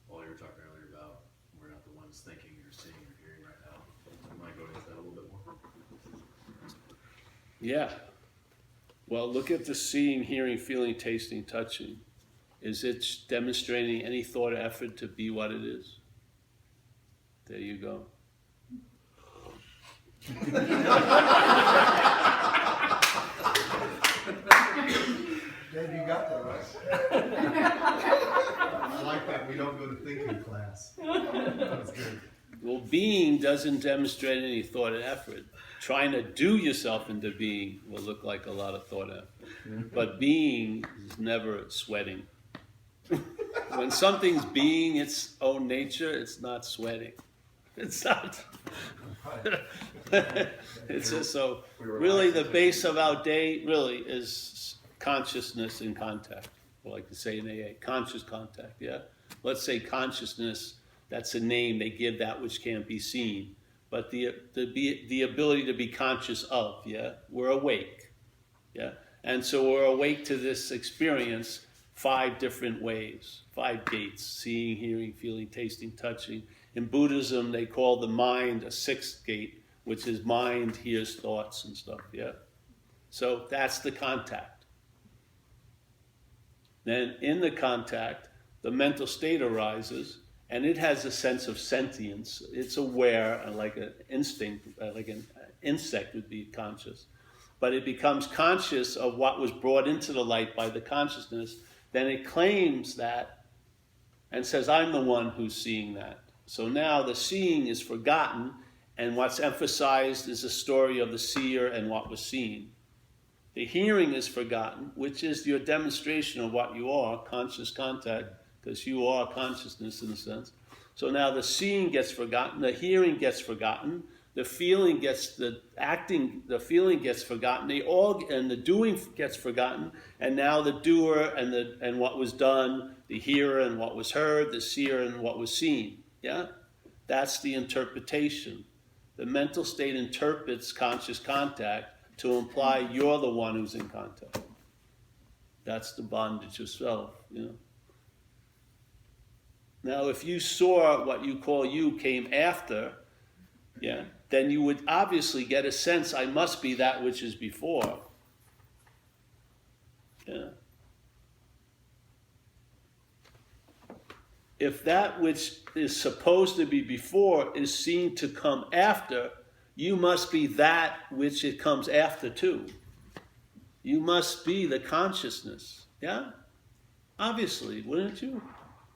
Well, you were talking earlier about we're not the ones thinking or seeing or hearing right now. You might go into that a little bit more. Yeah. Well, look at the seeing, hearing, feeling, tasting, touching. Is it demonstrating any thought or effort to be what it is? There you go. Dave, you got that, right? I like that we don't go to thinking class. That was good. Well, being doesn't demonstrate any thought and effort. Trying to do yourself into being will look like a lot of thought and effort. But being is never sweating. When something's being its own nature, it's not sweating. It's not. It's just so. Really, the base of our day really is consciousness in contact. I like to say in AA, conscious contact. Yeah. Let's say consciousness. That's a name they give that which can't be seen. But the ability to be conscious of. Yeah. We're awake. Yeah. And so we're awake to this experience 5 different ways, 5 gates: seeing, hearing, feeling, tasting, touching. In Buddhism, they call the mind a 6th gate, which is mind hears thoughts and stuff, yeah? So that's the contact. Then in the contact, the mental state arises, and it has a sense of sentience. It's aware, like an instinct, like an insect would be conscious. But it becomes conscious of what was brought into the light by the consciousness. Then it claims that and says, I'm the one who's seeing that. So now the seeing is forgotten, and what's emphasized is the story of the seer and what was seen. The hearing is forgotten, which is your demonstration of what you are, conscious contact, because you are consciousness in a sense. So now the seeing gets forgotten, the hearing gets forgotten, the feeling gets, the acting, the feeling gets forgotten, and the doing gets forgotten, and now the doer and what was done, the hearer and what was heard, the seer and what was seen. Yeah? That's the interpretation. The mental state interprets conscious contact to imply you're the one who's in contact. That's the bondage of self, you know. Now, if you saw what you call you came after, yeah, then you would obviously get a sense, I must be that which is before. Yeah. If that which is supposed to be before is seen to come after, you must be that which it comes after too. You must be the consciousness. Yeah? Obviously, wouldn't you?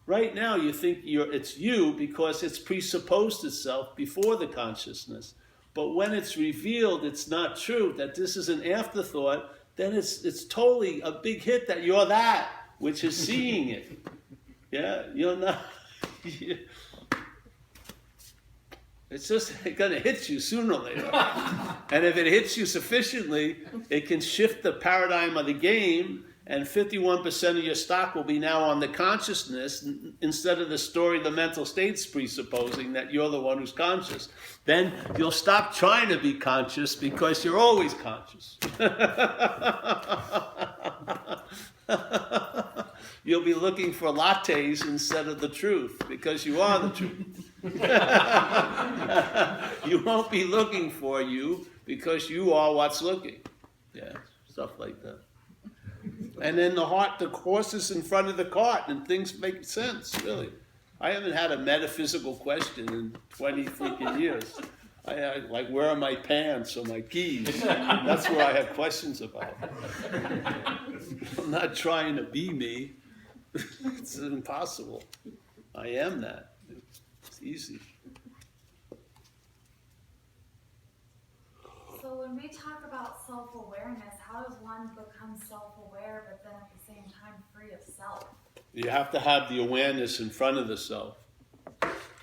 Right now you think it's you because it's presupposed itself before the consciousness. But when it's revealed it's not true, that this is an afterthought, then it's totally a big hit that you're that which is seeing it. Yeah, you're not. It's just going to hit you sooner or later. And if it hits you sufficiently, it can shift the paradigm of the game, and 51% of your stock will be now on the consciousness instead of the story the mental state's presupposing that you're the one who's conscious. Then you'll stop trying to be conscious because you're always conscious. You'll be looking for lattes instead of the truth because you are the truth. You won't be looking for you because you are what's looking. Yeah, stuff like that. And then the horse is in front of the cart and things make sense, really. I haven't had a metaphysical question in 20 freaking years. Like, where are my pants or my keys? That's what I have questions about. I'm not trying to be me. It's impossible. I am that. It's easy. So when we talk about self-awareness, how does one become self-aware but then at the same time free of self? You have to have the awareness in front of the self.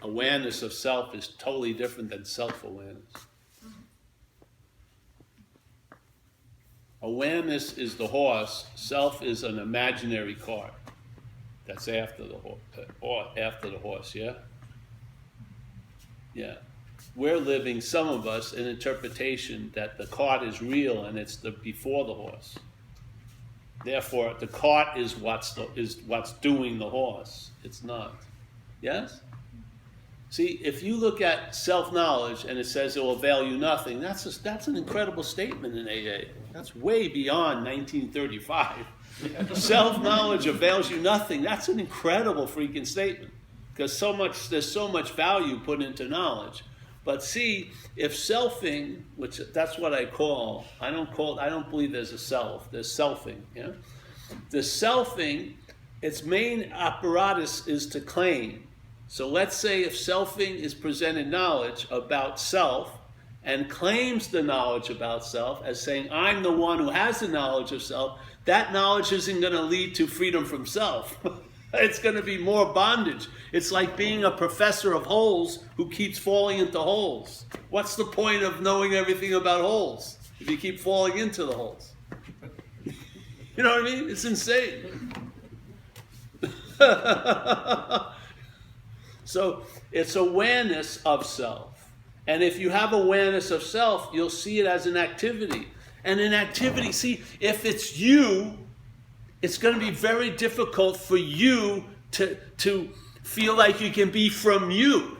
Awareness of self is totally different than self-awareness. Awareness is the horse. Self is an imaginary cart. That's after the horse. Or after the horse, yeah? Yeah. We're living, some of us, an interpretation that the cart is real and it's the before the horse. Therefore, the cart is what's doing the horse. It's not. Yes? See, if you look at self-knowledge and it says it will avail you nothing, that's an incredible statement in AA. That's way beyond 1935. Self-knowledge avails you nothing. That's an incredible freaking statement. Because there's so much value put into knowledge. But see, if selfing, which that's what I don't believe there's a self, there's selfing, yeah? The selfing, its main apparatus is to claim. So let's say if selfing is presented knowledge about self and claims the knowledge about self as saying, I'm the one who has the knowledge of self, that knowledge isn't going to lead to freedom from self. It's going to be more bondage. It's like being a professor of holes who keeps falling into holes. What's the point of knowing everything about holes if you keep falling into the holes? You know what I mean? It's insane. So it's awareness of self. And if you have awareness of self, you'll see it as an activity. And an activity, see, if it's you, it's going to be very difficult for you to feel like you can be from you.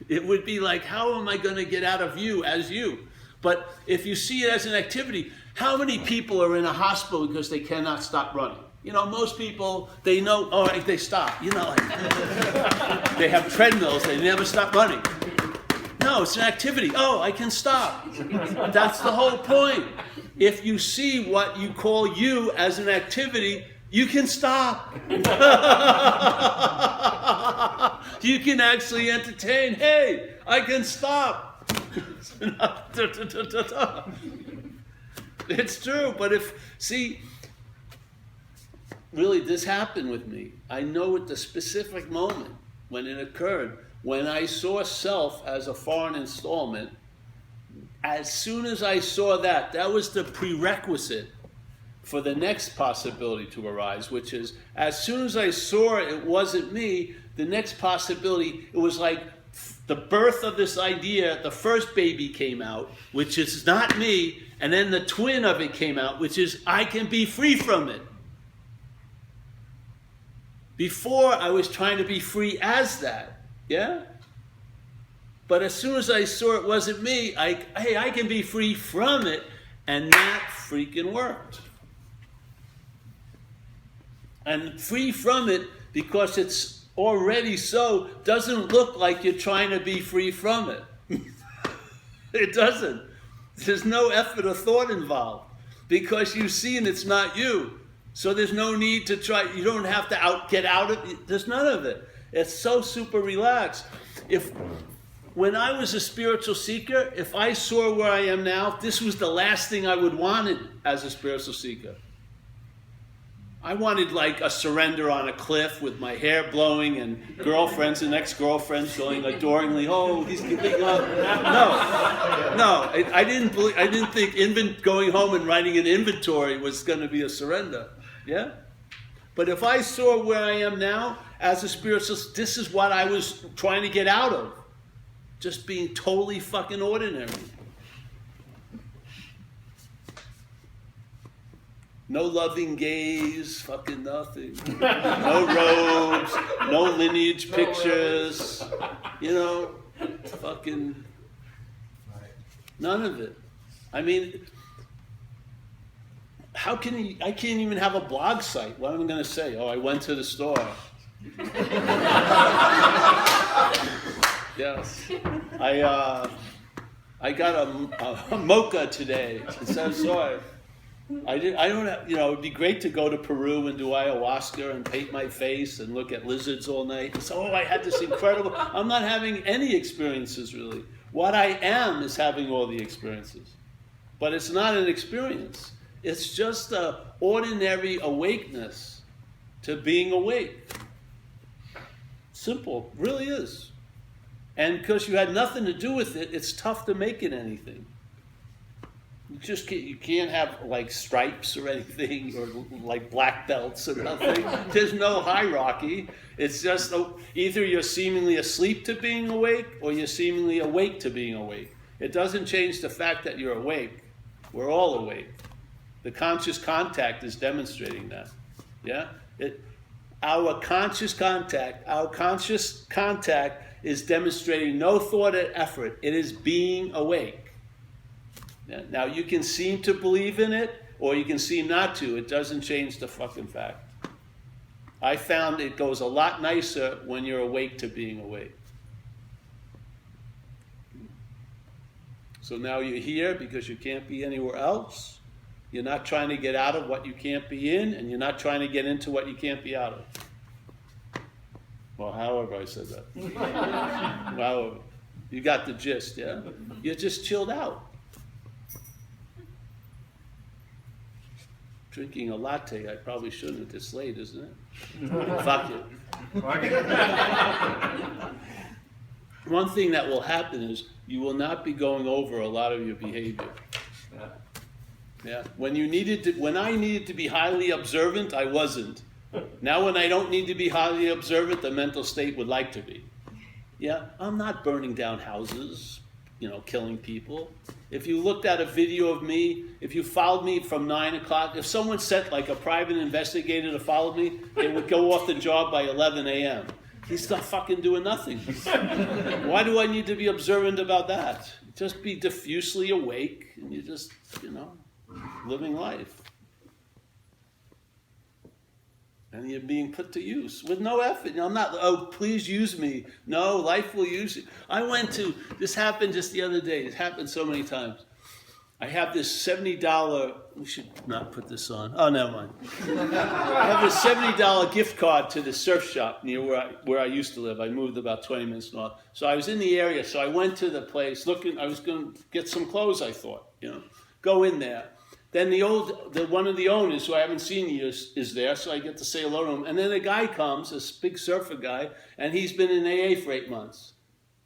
It would be like, how am I going to get out of you as you? But if you see it as an activity, how many people are in a hospital because they cannot stop running? You know, most people, they know, all right, they stop. You know, like, they have treadmills, they never stop running. No, it's an activity. Oh, I can stop. That's the whole point. If you see what you call you as an activity, you can stop. You can actually entertain. Hey, I can stop. It's true, but really this happened with me. I know at the specific moment when it occurred, when I saw self as a foreign installment, as soon as I saw that was the prerequisite for the next possibility to arise, which is, as soon as I saw it wasn't me, the next possibility, it was like the birth of this idea, the first baby came out, which is not me, and then the twin of it came out, which is I can be free from it. Before, I was trying to be free as that, yeah? But as soon as I saw it wasn't me, hey, I can be free from it, and that freaking worked. And free from it, because it's already so, doesn't look like you're trying to be free from it. It doesn't. There's no effort or thought involved, because you've seen it's not you. So there's no need to try. You don't have to get out of it. There's none of it. It's so super relaxed. When I was a spiritual seeker, if I saw where I am now, this was the last thing I would want as a spiritual seeker. I wanted like a surrender on a cliff with my hair blowing and girlfriends and ex-girlfriends going adoringly, oh, he's giving up. No, I didn't think going home and writing an inventory was going to be a surrender. Yeah? But if I saw where I am now as a spiritual, this is what I was trying to get out of. Just being totally fucking ordinary. No loving gaze, fucking nothing. No robes, no lineage pictures, fucking none of it. I mean, I can't even have a blog site. What am I going to say? Oh, I went to the store. Yes. I got a mocha today. So sorry. I don't have, it'd be great to go to Peru and do ayahuasca and paint my face and look at lizards all night. So, I had this incredible, I'm not having any experiences really. What I am is having all the experiences. But it's not an experience. It's just an ordinary awakeness to being awake. Simple, really is. And because you had nothing to do with it, it's tough to make it anything. You can't have like stripes or anything, or like black belts or nothing. There's no hierarchy. It's just either you're seemingly asleep to being awake, or you're seemingly awake to being awake. It doesn't change the fact that you're awake. We're all awake. The conscious contact is demonstrating that. Yeah? Our conscious contact is demonstrating no thought or effort. It is being awake. Now, you can seem to believe in it, or you can seem not to. It doesn't change the fucking fact. I found it goes a lot nicer when you're awake to being awake. So now you're here because you can't be anywhere else. You're not trying to get out of what you can't be in, and you're not trying to get into what you can't be out of. Well, however I said that. However, you got the gist, yeah? You're just chilled out. Drinking a latte, I probably shouldn't at this late, isn't it? Fuck it. One thing that will happen is you will not be going over a lot of your behavior. Yeah. When I needed to be highly observant, I wasn't. Now when I don't need to be highly observant, the mental state would like to be. Yeah, I'm not burning down houses, killing people. If you looked at a video of me, if you followed me from 9 o'clock, if someone sent like a private investigator to follow me, they would go off the job by 11 a.m. He's not fucking doing nothing. Why do I need to be observant about that? Just be diffusely awake, and you just, living life. And you're being put to use with no effort. I'm not, oh, please use me. No, life will use you. This happened just the other day. It happened so many times. I have this $70, we should not put this on. Oh, never mind. I have this $70 gift card to the surf shop near where I used to live. I moved about 20 minutes north. So I was in the area, so I went to the place I was going to get some clothes, I thought, go in there. Then one of the owners, who I haven't seen in years, is there, so I get to say hello to him. And then a guy comes, this big surfer guy, and he's been in AA for 8 months.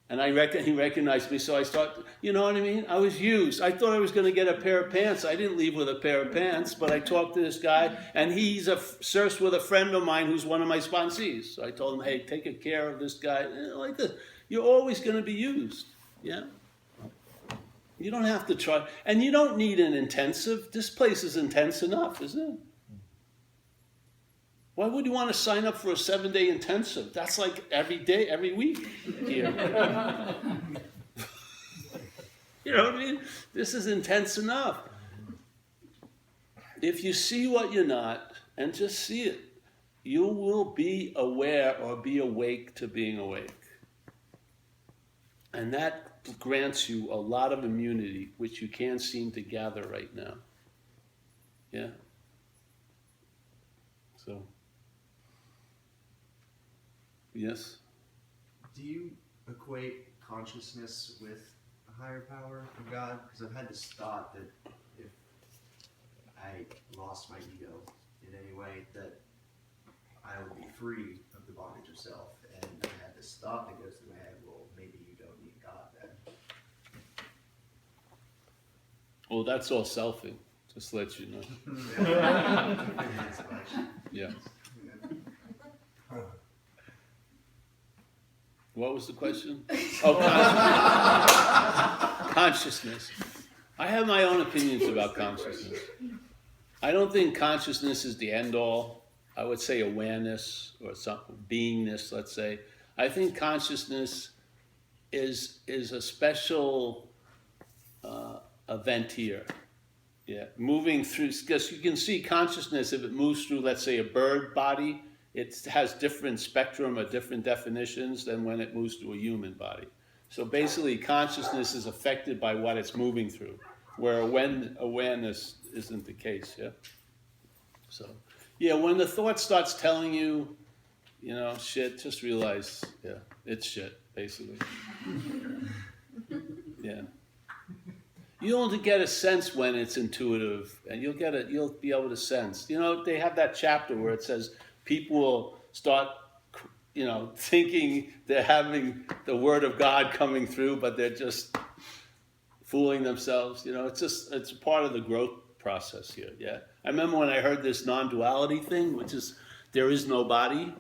And he recognized me, so I start, you know what I mean? I was used. I thought I was going to get a pair of pants. I didn't leave with a pair of pants, but I talked to this guy, and he's surfs with a friend of mine who's one of my sponsees. So I told him, hey, take care of this guy, like this. You're always going to be used, yeah? You don't have to try, and you don't need an intensive. This place is intense enough, isn't it? Why would you want to sign up for a 7-day intensive? That's like every day, every week here. You know what I mean? This is intense enough. If you see what you're not, and just see it, you will be aware or be awake to being awake. And that grants you a lot of immunity, which you can't seem to gather right now. Yeah? So, yes? Do you equate consciousness with a higher power of God? Because I've had this thought that if I lost my ego in any way, that I would be free of the bondage of self. And I had this thought that goes through my head, well, maybe you don't need God then. Well, that's all selfing, just to let you know. Yeah. What was the question? Oh, consciousness. I have my own opinions about consciousness. I don't think consciousness is the end all. I would say awareness or something, beingness, let's say. I think consciousness is a special event here. Yeah, moving through, because you can see consciousness, if it moves through, let's say, a bird body, it has different spectrum or different definitions than when it moves through a human body. So basically, consciousness is affected by what it's moving through, where awareness isn't the case, yeah? So, yeah, when the thought starts telling you, you know, shit, just realize, yeah, it's shit, basically. Yeah. You'll get a sense when it's intuitive, and you'll be able to sense. You know, they have that chapter where it says people will start, you know, thinking they're having the word of God coming through, but they're just fooling themselves. You know, it's part of the growth process here. Yeah, I remember when I heard this non-duality thing, which is there is no body.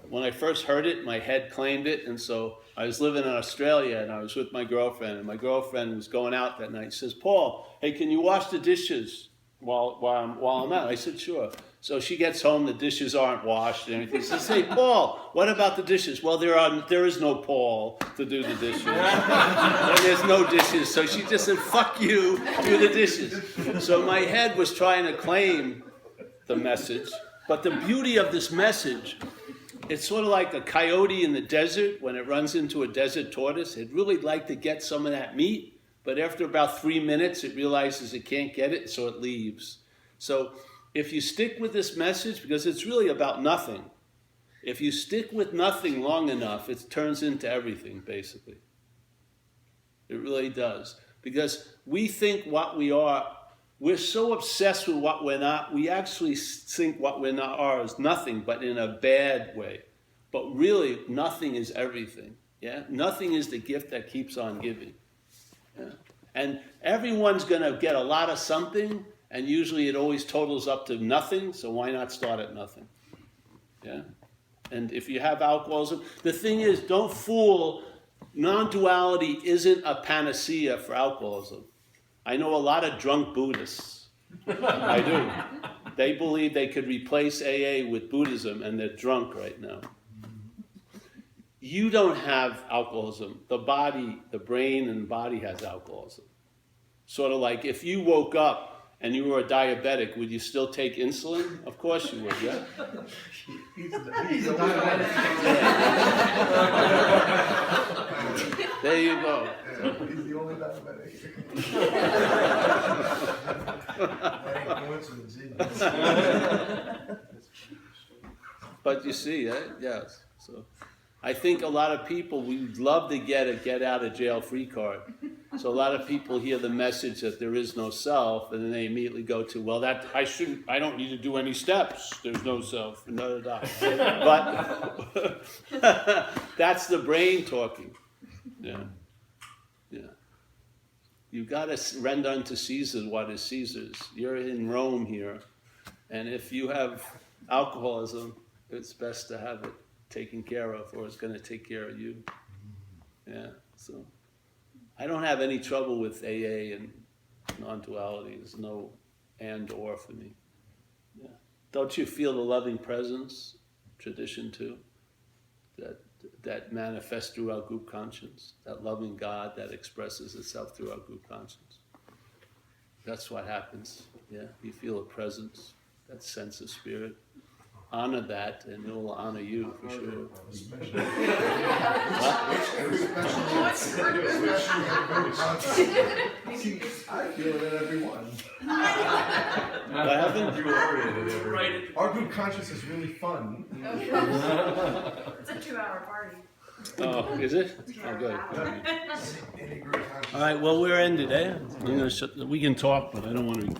When I first heard it, my head claimed it, and so I was living in Australia, and I was with my girlfriend, and my girlfriend was going out that night. She says, "Paul, hey, can you wash the dishes while I'm out?" I said, "Sure." So she gets home, the dishes aren't washed and everything. She says, "Hey, Paul, what about the dishes?" "Well, there is no Paul to do the dishes. And there's no dishes." So she just said, "Fuck you, do the dishes." So my head was trying to claim the message, but the beauty of this message, it's sort of like a coyote in the desert when it runs into a desert tortoise. It'd really like to get some of that meat, but after about 3 minutes, it realizes it can't get it, so it leaves. So if you stick with this message, because it's really about nothing, if you stick with nothing long enough, it turns into everything, basically. It really does. Because we think what we are, we're so obsessed with what we're not, we actually think what we're not are is nothing, but in a bad way. But really, nothing is everything. Yeah? Nothing is the gift that keeps on giving. Yeah? And everyone's going to get a lot of something, and usually it always totals up to nothing, so why not start at nothing? Yeah? And if you have alcoholism, the thing is, don't fool, non-duality isn't a panacea for alcoholism. I know a lot of drunk Buddhists. I do. They believe they could replace AA with Buddhism, and they're drunk right now. You don't have alcoholism. The body, the brain and body has alcoholism. Sort of like if you woke up and you were a diabetic, would you still take insulin? Of course you would, yeah? He's a diabetic. There you go. He's the only diabetic. That ain't coincidence either. But you see, yes. So I think a lot of people, we'd love to get a get out of jail free card. So a lot of people hear the message that there is no self, and then they immediately go to, well, that I don't need to do any steps. There's no self. But that's the brain talking. Yeah. You got to render unto Caesar what is Caesar's. You're in Rome here, and if you have alcoholism, it's best to have it taken care of, or it's going to take care of you. Yeah, so I don't have any trouble with AA and non-duality. There's no and or for me. Yeah. Don't you feel the loving presence tradition too? That that manifests through our group conscience, that loving God that expresses itself through our group conscience. That's what happens. Yeah, you feel a presence, that sense of spirit. Honor that, and it will honor you for sure. See, I feel it in everyone. What happened? You oriented everybody. Our group conscience is really fun. It's a 2-hour party. Oh, is it? Oh, 2-hour good. battle. Any group conscience. All right, well, we're ended, eh? I'm gonna shut, we can talk, but I don't want to.